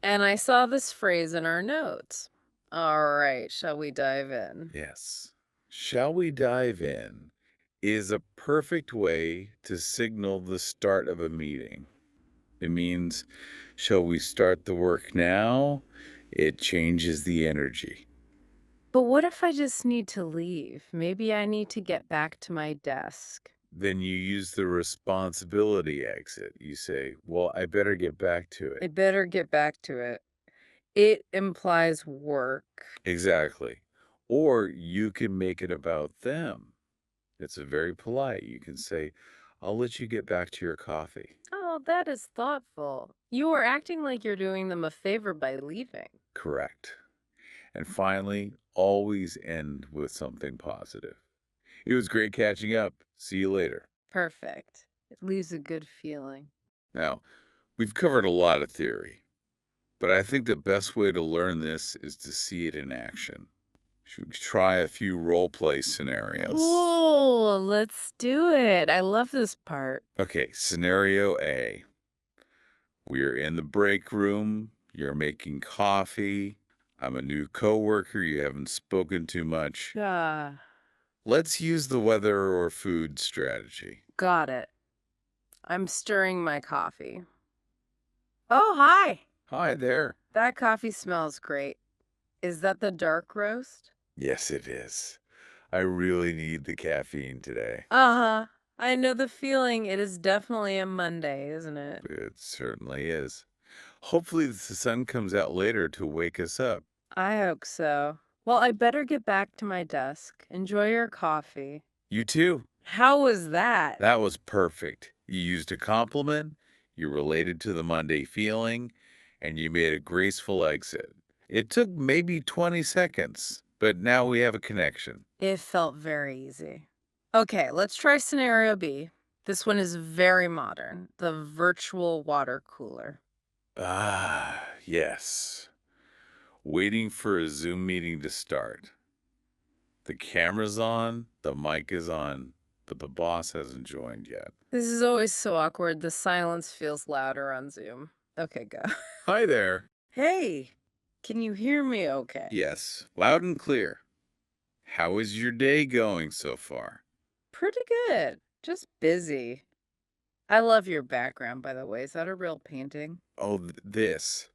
and I saw this phrase in our notes. All right, shall we dive in? Yes. Shall we dive in? Is a perfect way to signal the start of a meeting. It means, shall we start the work now? It changes the energy. But what if I just need to leave? Maybe I need to get back to my desk. Then you use the responsibility exit. You say, well, I better get back to I it. better get back to it. It implies work. Exactly. Or you can make it about them. It's a very polite. You can say, I'll let you get back to your coffee. Oh, that is thoughtful. You are acting like you're doing them a favor by leaving. Correct. And finally, always end with something positive. It was great catching up. See you later. Perfect. It leaves a good feeling. Now, we've covered a lot of theory, but I think the best way to learn this is to see it in action. Should we try a few role play scenarios? Cool. Let's do it. I love this part. Okay, scenario A. We're in the break room. You're making coffee. I'm a new coworker. You haven't spoken too much. Yeah. Let's use the weather or food strategy. Got it. I'm stirring my coffee. Oh, hi. Hi there. That coffee smells great. Is that the dark roast? Yes, it is. I really need the caffeine today. Uh-huh. I know the feeling. It is definitely a Monday, isn't it? It certainly is. Hopefully, the sun comes out later to wake us up. I hope so. Well, I better get back to my desk. Enjoy your coffee. You too. How was that? That was perfect. You used a compliment, you related to the Monday feeling, and you made a graceful exit. It took maybe 20 seconds, but now we have a connection. It felt very easy. Okay, let's try scenario B. This one is very modern. The virtual water cooler. Ah, yes. Waiting for a Zoom meeting to start. The camera's on, the mic is on, but the boss hasn't joined yet. This is always so awkward. The silence feels louder on Zoom. Okay, go. Hi there. Hey, can you hear me okay? Yes, loud and clear. How is your day going so far? Pretty good. Just busy. I love your background, by the way. Is that a real painting? Oh, this.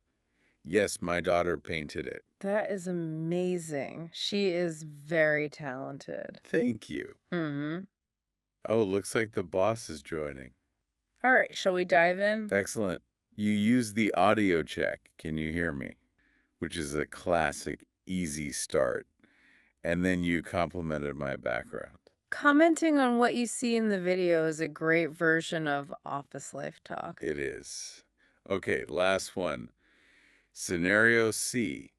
Yes, my daughter painted it. That is amazing. She is very talented. Thank you. Mm-hmm. Oh, looks like the boss is joining. All right, shall we dive in? Excellent. You used the audio check. Can you hear me? Which is a classic, easy start. And then you complimented my background. Commenting on what you see in the video is a great version of office life talk. It is. Okay, last one. Scenario C,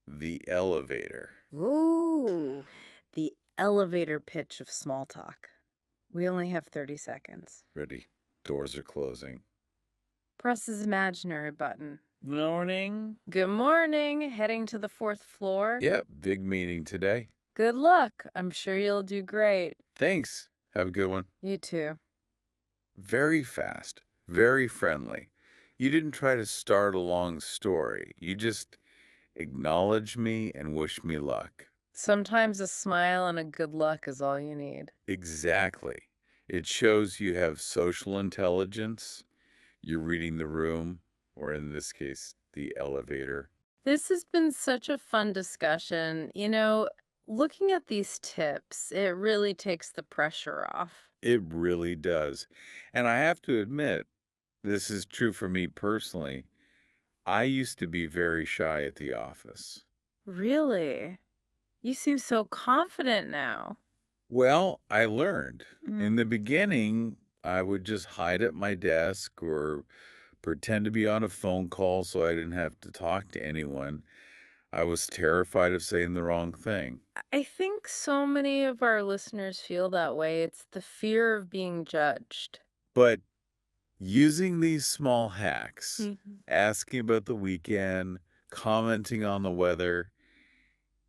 the elevator. Ooh, the elevator pitch of small talk. We only have 30 seconds. Ready? Doors are closing. Press his imaginary button. Morning. Good morning. Heading to the fourth floor. Yep, big meeting today. Good luck. I'm sure you'll do great. Thanks. Have a good one. You too. Very fast, very friendly. You didn't try to start a long story. You just acknowledge me and wish me luck. Sometimes a smile and a good luck is all you need. Exactly. It shows you have social intelligence. You're reading the room, or in this case, the elevator. This has been such a fun discussion. Looking at these tips, it really takes the pressure off. It really does. And I have to admit, this is true for me personally. I used to be very shy at the office. Really? You seem so confident now. Well, I learned. In Mm. the beginning, I would just hide at my desk or pretend to be on a phone call so I didn't have to talk to anyone. I was terrified of saying the wrong thing. I think so many of our listeners feel that way. It's the fear of being judged. But using these small hacks, Mhm. asking about the weekend, commenting on the weather,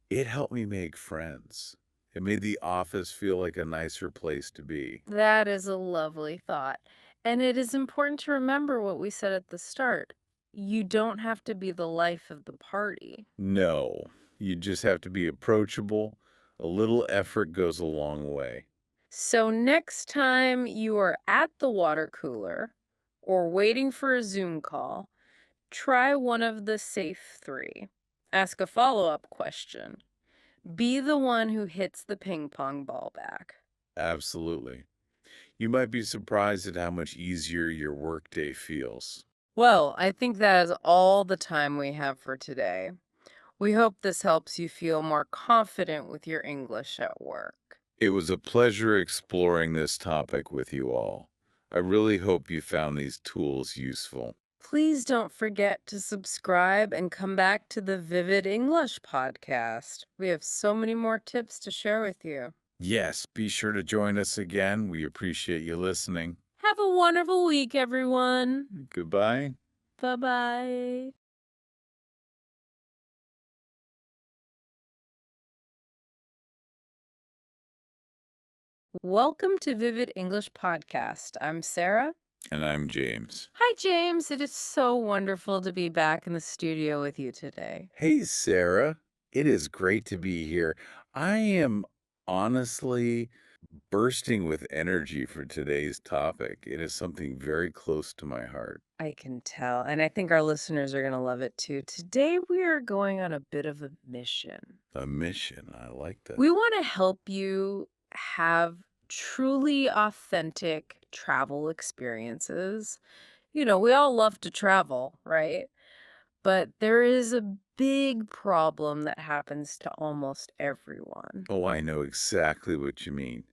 it helped me make friends. It made the office feel like a nicer place to be. That is a lovely thought. And it is important to remember what we said at the start. You don't have to be the life of the party. No, you just have to be approachable. A little effort goes a long way. So next time you are at the water cooler or waiting for a Zoom call, try one of the safe three. Ask a follow-up question. Be the one who hits the ping pong ball back. Absolutely. You might be surprised at how much easier your workday feels. Well, I think that is all the time we have for today. We hope this helps you feel more confident with your English at work. It was a pleasure exploring this topic with you all. I really hope you found these tools useful. Please don't forget to subscribe and come back to the Vivid English podcast. We have so many more tips to share with you. Yes, be sure to join us again. We appreciate you listening. Have a wonderful week, everyone. Goodbye. Bye bye. Welcome to Vivid English Podcast. I'm Sarah. And I'm James. Hi, James. It is so wonderful to be back in the studio with you today. Hey, Sarah. It is great to be here. I am honestly bursting with energy for today's topic. It is something very close to my heart. I can tell, and I think our listeners are going to love it too. Today, we are going on a bit of a mission. A mission. I like that. We want to help you have truly authentic travel experiences. We all love to travel, right? But there is a big problem that happens to almost everyone. Oh, I know exactly what you mean.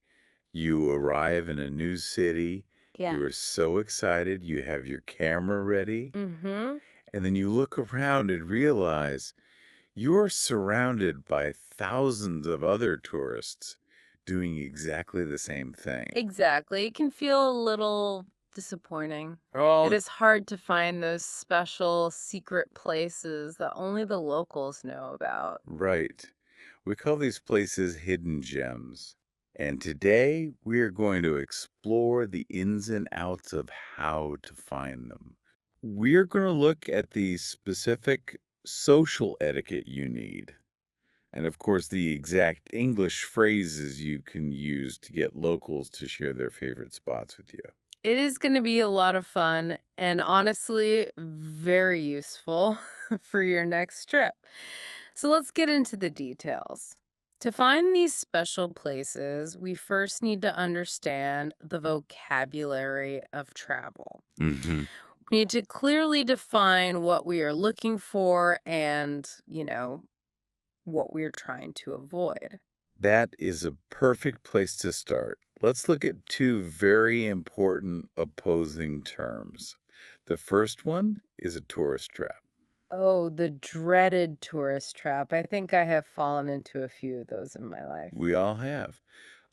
You arrive in a new city, Yeah. you are so excited, you have your camera ready, Mm-hmm. and then you look around and realize you're surrounded by thousands of other tourists doing exactly the same thing. Exactly. It can feel a little disappointing. It Oh, is hard to find those special secret places that only the locals know about. right. We call these places hidden gems. And today we are going to explore the ins and outs of how to find them. We're going to look at the specific social etiquette you need. And of course, the exact English phrases you can use to get locals to share their favorite spots with you. It is going to be a lot of fun and honestly very useful for your next trip. So let's get into the details. To find these special places, we first need to understand the vocabulary of travel. Hmm. We need to clearly define what we are looking for and, what we're trying to avoid. That is a perfect place to start. Let's look at two very important opposing terms. The first one is a tourist trap. Oh, the dreaded tourist trap. I think I have fallen into a few of those in my life. We all have.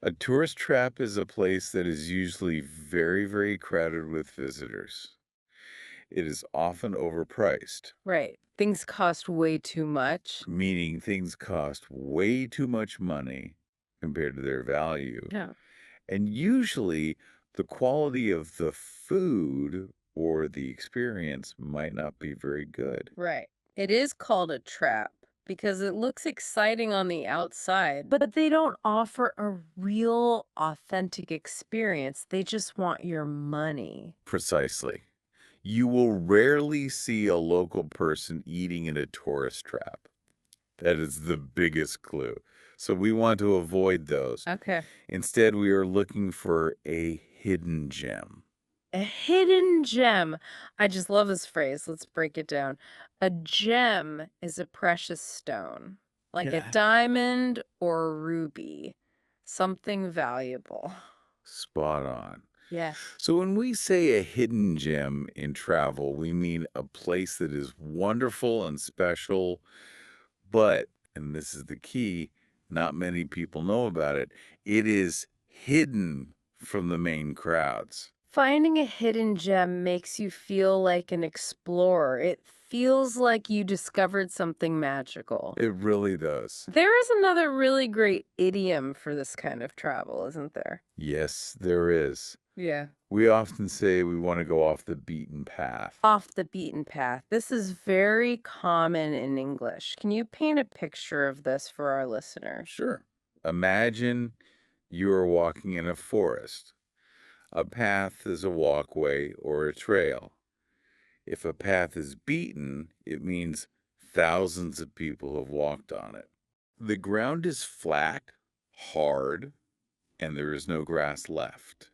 A tourist trap is a place that is usually very, very crowded with visitors. It is often overpriced, Right. Things cost way too much. meaning things cost way too much money compared to their value. Yeah. And usually, the quality of the food or the experience might not be very good. Right. It is called a trap because it looks exciting on the outside, but they don't offer a real, authentic experience. They just want your money. Precisely. You will rarely see a local person eating in a tourist trap. That is the biggest clue. So we want to avoid those. Okay. Instead, we are looking for a hidden gem. A hidden gem. I just love this phrase. Let's break it down. A gem is a precious stone, like a Yeah. diamond or a ruby, something valuable. Spot on. Yes. So when we say a hidden gem in travel, we mean a place that is wonderful and special, but, and this is the key, not many people know about it, it is hidden from the main crowds. Finding a hidden gem makes you feel like an explorer. It feels like you discovered something magical. It really does. There is another really great idiom for this kind of travel, isn't there? Yes, there is. Yeah. We often say we want to go off the beaten path. Off the beaten path. This is very common in English. Can you paint a picture of this for our listeners? Sure. Imagine you are walking in a forest. A path is a walkway or a trail. If a path is beaten, it means thousands of people have walked on it. The ground is flat, hard, and there is no grass left.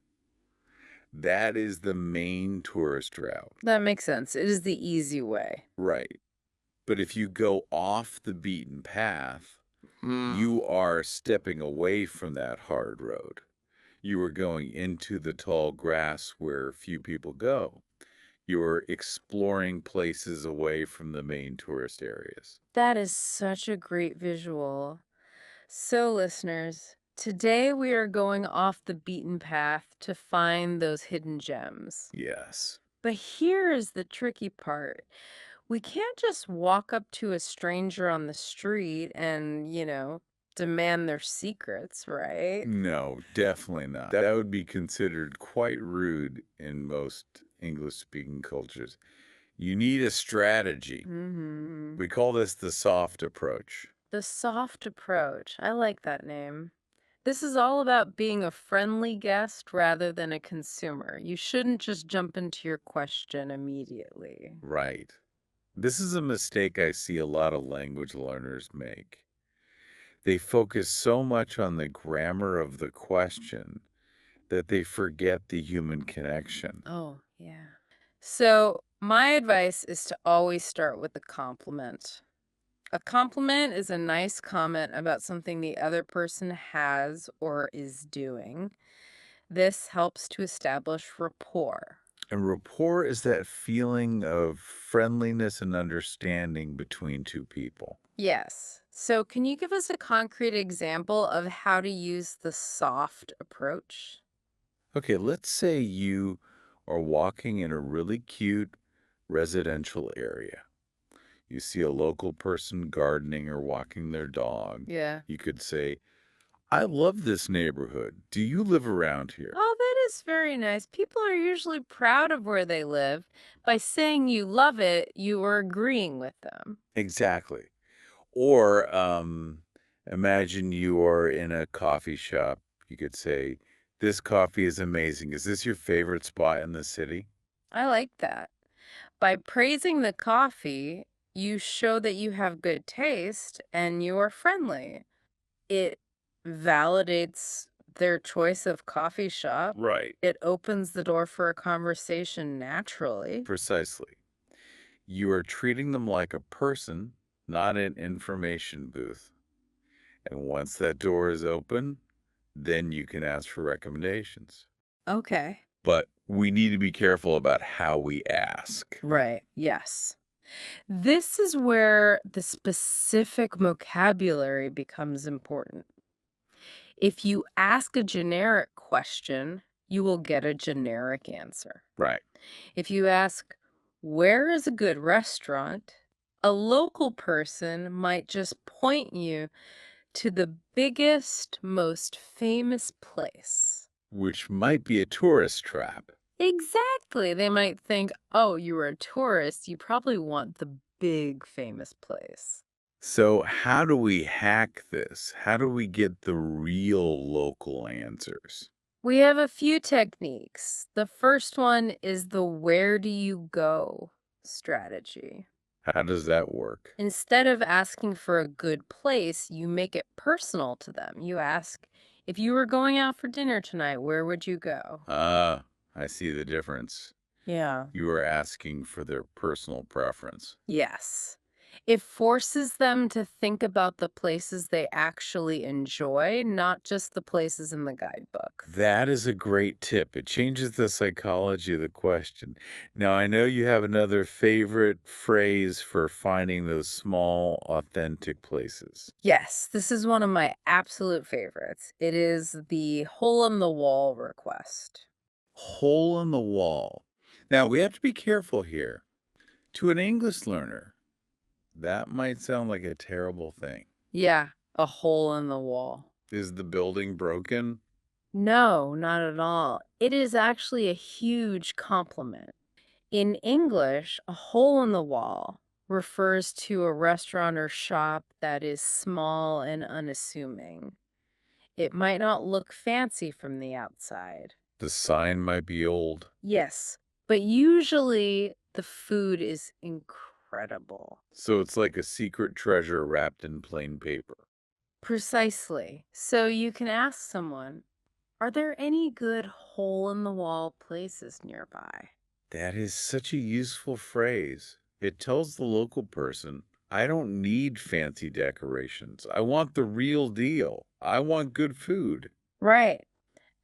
That is the main tourist route. That makes sense. It is the easy way. Right. But if you go off the beaten path, you are stepping away from that hard road. You are going into the tall grass where few people go. You're exploring places away from the main tourist areas. That is such a great visual. So, listeners, today we are going off the beaten path to find those hidden gems. Yes. But here is the tricky part. We can't just walk up to a stranger on the street and, demand their secrets, right? No, definitely not. That would be considered quite rude in most English-speaking cultures. You need a strategy. Hmm. We call this the soft approach. The soft approach. I like that name. This is all about being a friendly guest rather than a consumer. You shouldn't just jump into your question immediately. Right. This is a mistake I see a lot of language learners make. They focus so much on the grammar of the question that they forget the human connection. Oh, yeah. So, my advice is to always start with a compliment. A compliment is a nice comment about something the other person has or is doing. This helps to establish rapport. And rapport is that feeling of friendliness and understanding between two people. Yes. So, can you give us a concrete example of how to use the soft approach? Okay, let's say you are walking in a really cute residential area. You see a local person gardening or walking their dog. Yeah. You could say, I love this neighborhood. Do you live around here? Oh, that is very nice. People are usually proud of where they live. By saying you love it, you are agreeing with them. Exactly. Or imagine you are in a coffee shop. You could say, this coffee is amazing. Is this your favorite spot in the city? I like that. By praising the coffee, you show that you have good taste and you are friendly. It validates their choice of coffee shop. Right. It opens the door for a conversation naturally. Precisely. You are treating them like a person, not an information booth. And once that door is open, then you can ask for recommendations. Okay. But we need to be careful about how we ask. Right. Yes. This is where the specific vocabulary becomes important. If you ask a generic question, you will get a generic answer. Right. If you ask, where is a good restaurant? A local person might just point you to the biggest, most famous place. Which might be a tourist trap. Exactly. They might think, oh, you were a tourist. You probably want the big, famous place. So, how do we hack this? How do we get the real local answers? We have a few techniques. The first one is the where do you go strategy. How does that work? Instead of asking for a good place, you make it personal to them. You ask, if you were going out for dinner tonight, where would you go? Ah, I see the difference. Yeah. You are asking for their personal preference. Yes. It forces them to think about the places they actually enjoy, not just the places in the guidebook. That is a great tip. It changes the psychology of the question. Now, I know you have another favorite phrase for finding those small, authentic places. Yes, this is one of my absolute favorites. It is the hole in the wall request. Hole in the wall. Now, we have to be careful here. To an English learner, that might sound like a terrible thing. Yeah, a hole in the wall. Is the building broken? No, not at all. It is actually a huge compliment. In English, a hole in the wall refers to a restaurant or shop that is small and unassuming. It might not look fancy from the outside. The sign might be old. Yes, but usually the food is incredible. So it's like a secret treasure wrapped in plain paper. Precisely. So you can ask someone, are there any good hole in the wall places nearby? That is such a useful phrase. It tells the local person, I don't need fancy decorations. I want the real deal. I want good food. Right.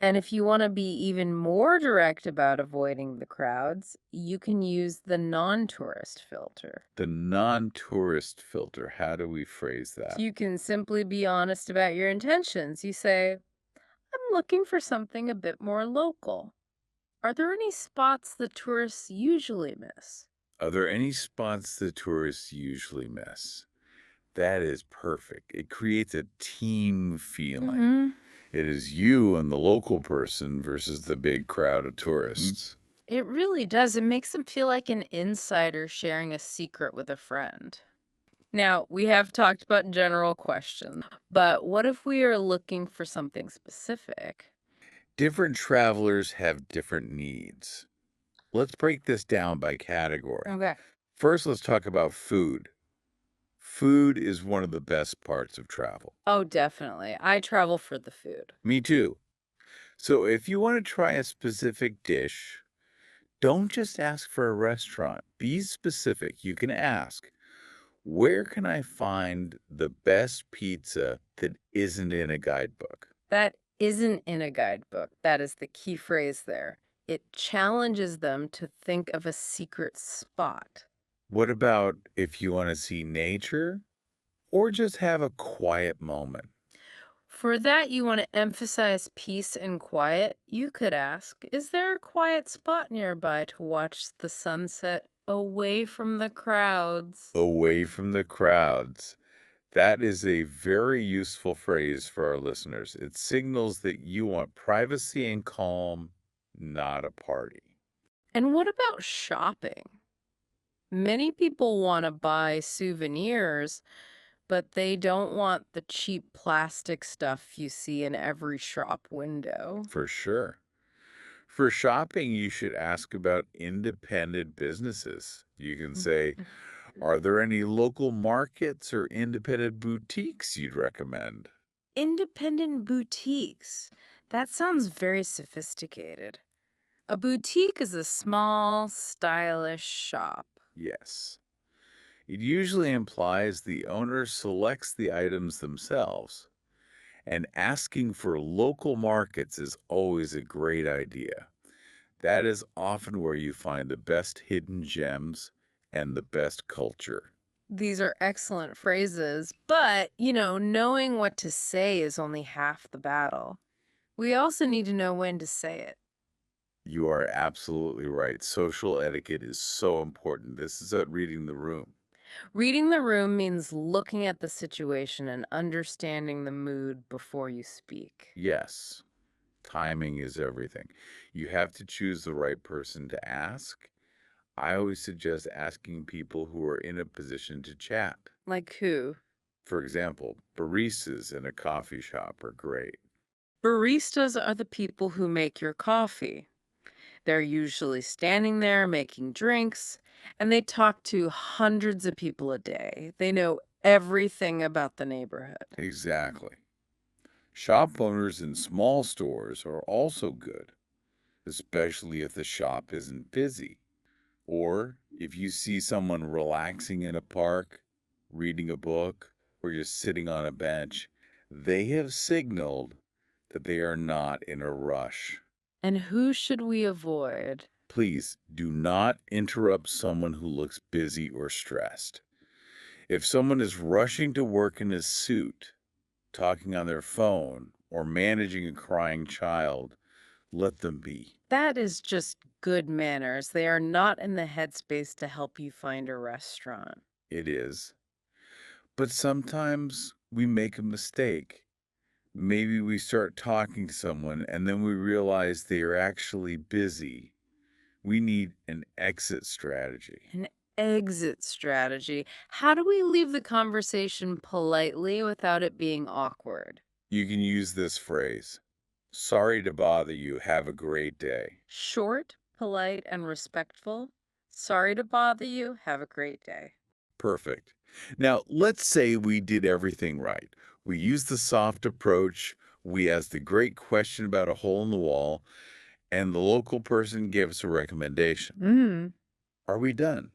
And if you want to be even more direct about avoiding the crowds, you can use the non tourist filter. The non tourist filter, how do we phrase So that? you can simply be honest about your intentions. You say, I'm looking for something a bit more local. Are there any spots the tourists usually miss? Are there any spots the tourists usually miss? That is perfect. It creates a team feeling. Hmm. It is you and the local person versus the big crowd of tourists. It really does. It makes them feel like an insider sharing a secret with a friend. Now, we have talked about general questions, but what if we are looking for something specific? Different travelers have different needs. Let's break this down by category. Okay. First, let's talk about food. Food is one of the best parts of travel. Oh, definitely. I travel for the food. Me too. So if you want to try a specific dish, don't just ask for a restaurant. Be specific. You can ask, where can I find the best pizza that isn't in a guidebook? That isn't in a guidebook. That is the key phrase there. It challenges them to think of a secret spot. What about if you want to see nature or just have a quiet moment? For that, you want to emphasize peace and quiet. You could ask, is there a quiet spot nearby to watch the sunset away from the crowds? Away from the crowds. That is a very useful phrase for our listeners. It signals that you want privacy and calm, not a party. And what about shopping? Many people want to buy souvenirs, but they don't want the cheap plastic stuff you see in every shop window. For sure. For shopping, you should ask about independent businesses. You can say, are there any local markets or independent boutiques you'd recommend? Independent boutiques. That sounds very sophisticated. A boutique is a small, stylish shop. Yes. It usually implies the owner selects the items themselves. And asking for local markets is always a great idea. That is often where you find the best hidden gems and the best culture. These are excellent phrases, but, knowing what to say is only half the battle. We also need to know when to say it. You are absolutely right. Social etiquette is so important. This is at reading the room. Reading the room means looking at the situation and understanding the mood before you speak. Yes, timing is everything. You have to choose the right person to ask. I always suggest asking people who are in a position to chat. Like who? For example, baristas in a coffee shop are great. Baristas are the people who make your coffee. They're usually standing there making drinks, and they talk to hundreds of people a day. They know everything about the neighborhood. Exactly. Shop owners in small stores are also good, especially if the shop isn't busy. Or if you see someone relaxing in a park, reading a book, or just sitting on a bench, they have signaled that they are not in a rush. And who should we avoid? Please do not interrupt someone who looks busy or stressed. If someone is rushing to work in a suit, talking on their phone, or managing a crying child, let them be. That is just good manners. They are not in the headspace to help you find a restaurant. It is. But sometimes we make a mistake. Maybe we start talking to someone and then we realize they are actually busy. We need an exit strategy. An exit strategy. How do we leave the conversation politely without it being awkward? You can use this phrase: sorry to bother you. Have a great day. Short, polite, and respectful. Sorry to bother you. Have a great day. Perfect. Now, let's say we did everything right. We used the soft approach. We asked a great question about a hole in the wall, and the local person gave us a recommendation. Mm. Are we done?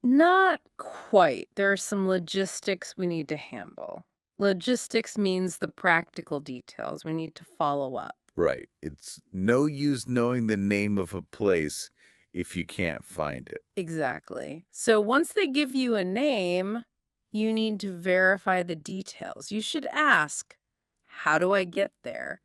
Not quite. There are some logistics we need to handle. Logistics means the practical details. We need to follow up. Right. It's no use knowing the name of a place if you can't find it. Exactly. So once they give you a name, you need to verify the details. You should ask, how do I get there?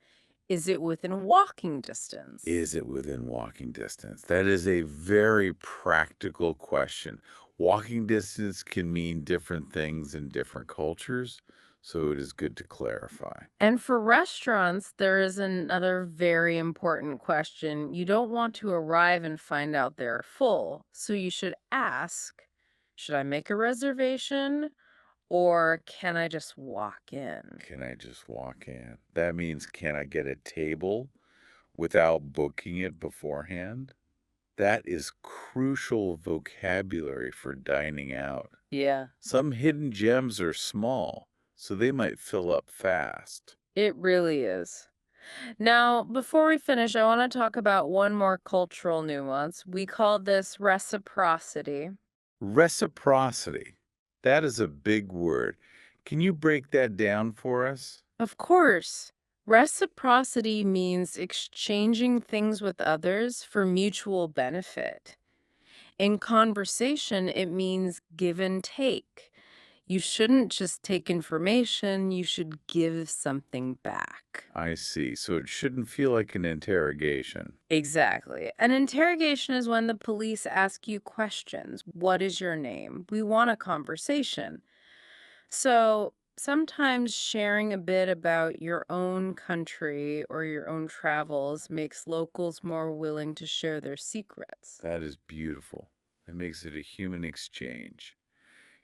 Is it within walking distance? Is it within walking distance? That is a very practical question. Walking distance can mean different things in different cultures, so it is good to clarify. And for restaurants, there is another very important question. You don't want to arrive and find out they're full. So you should ask, should I make a reservation or can I just walk in? Can I just walk in? That means, can I get a table without booking it beforehand? That is crucial vocabulary for dining out. Yeah, Some hidden gems are small, so they might fill up fast. it really is. Now, before we finish, I want to talk about one more cultural nuance. We call this reciprocity. Reciprocity. That is a big word. Can you break that down for us? Of course, reciprocity means exchanging things with others for mutual benefit. In conversation, it means give and take. You shouldn't just take information, you should give something back. I see. So it shouldn't feel like an interrogation. Exactly. An interrogation is when the police ask you questions. What is your name? We want a conversation. So sometimes sharing a bit about your own country or your own travels makes locals more willing to share their secrets. That is beautiful. It makes it a human exchange.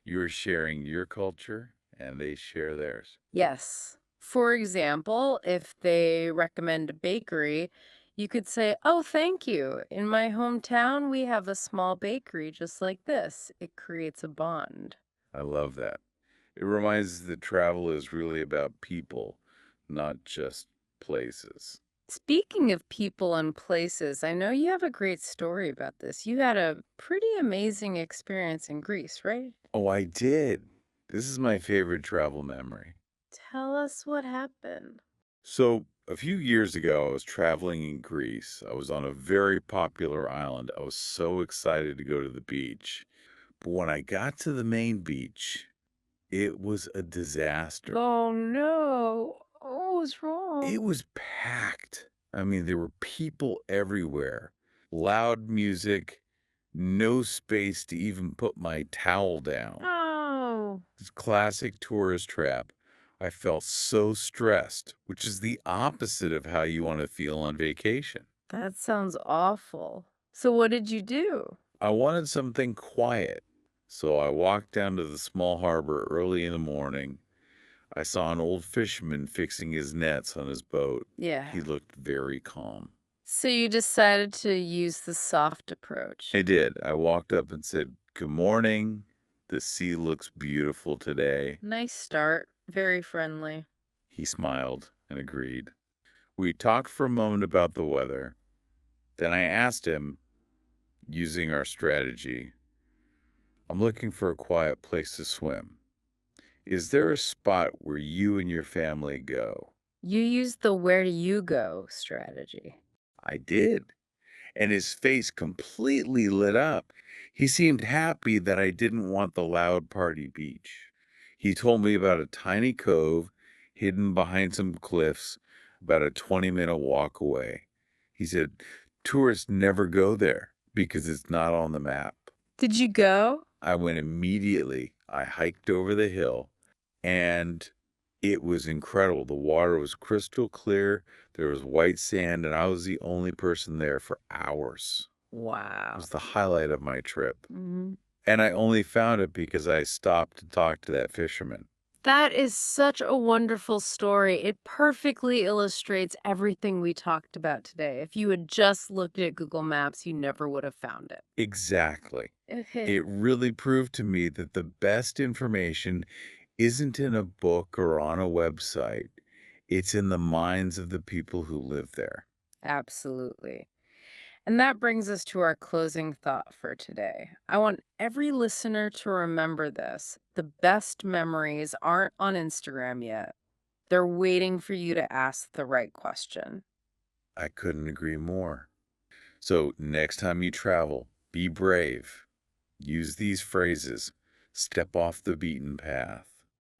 You're sharing your culture, and they share theirs. Yes. For example, if they recommend a bakery, you could say, oh, thank you. In my hometown, we have a small bakery just like this. It creates a bond. I love that. It reminds us that travel is really about people, not just places. Speaking of people and places, I know you have a great story about this. You had a pretty amazing experience in Greece, right? Oh, I did. This is my favorite travel memory. Tell us what happened. So, a few years ago, I was traveling in Greece. I was on a very popular island. I was so excited to go to the beach. But when I got to the main beach, it was a disaster. Oh no. Oh, what's It wrong? was packed. I mean, there were people everywhere, loud music, no space to even put my towel down. Oh, This classic tourist trap. I felt so stressed, which is the opposite of how you want to feel on vacation. that sounds awful. So what did you do? I wanted something quiet, so I walked down to the small harbor early in the morning. I saw an old fisherman fixing his nets on his boat. Yeah. He looked very calm. So you decided to use the soft approach. I did. I walked up and said, "Good morning. The sea looks beautiful today." Nice start. Very friendly. He smiled and agreed. We talked for a moment about the weather. Then I asked him, using our strategy, "I'm looking for a quiet place to swim. Is there a spot where you and your family go?" You used the where do you go strategy. I did. And his face completely lit up. He seemed happy that I didn't want the loud party beach. He told me about a tiny cove hidden behind some cliffs about a 20-minute walk away. He said tourists never go there because it's not on the map. Did you go? I went immediately. I hiked over the hill and it was incredible. The water was crystal clear. There was white sand, and I was the only person there for hours. It Wow. was the highlight of my trip. Mhm. And I only found it because I stopped to talk to that fisherman. That is such a wonderful story. It perfectly illustrates everything we talked about today. If you had just looked at Google Maps, you never would have found it. Exactly. Okay. It really proved to me that the best information isn't in a book or on a website. It's in the minds of the people who live there. Absolutely. And that brings us to our closing thought for today. I want every listener to remember this. The best memories aren't on Instagram yet. They're waiting for you to ask the right question. I couldn't agree more. So, next time you travel, be brave. Use these phrases. Step off the beaten path.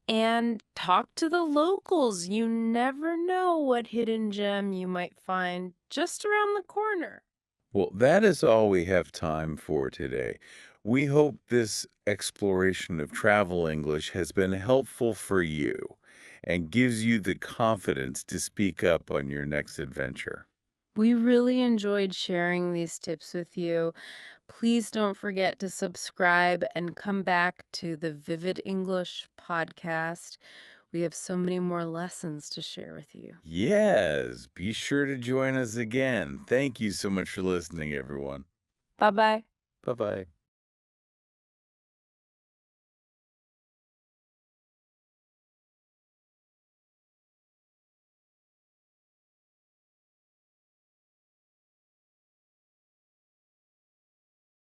And talk to the locals. You never know what hidden gem you might find just around the corner. Well, that is all we have time for today. We hope this exploration of travel English has been helpful for you and gives you the confidence to speak up on your next adventure. We really enjoyed sharing these tips with you. Please don't forget to subscribe and come back to the Vivid English podcast. We have so many more lessons to share with you. Yes, be sure to join us again. Thank you so much for listening, everyone. Bye bye. Bye bye.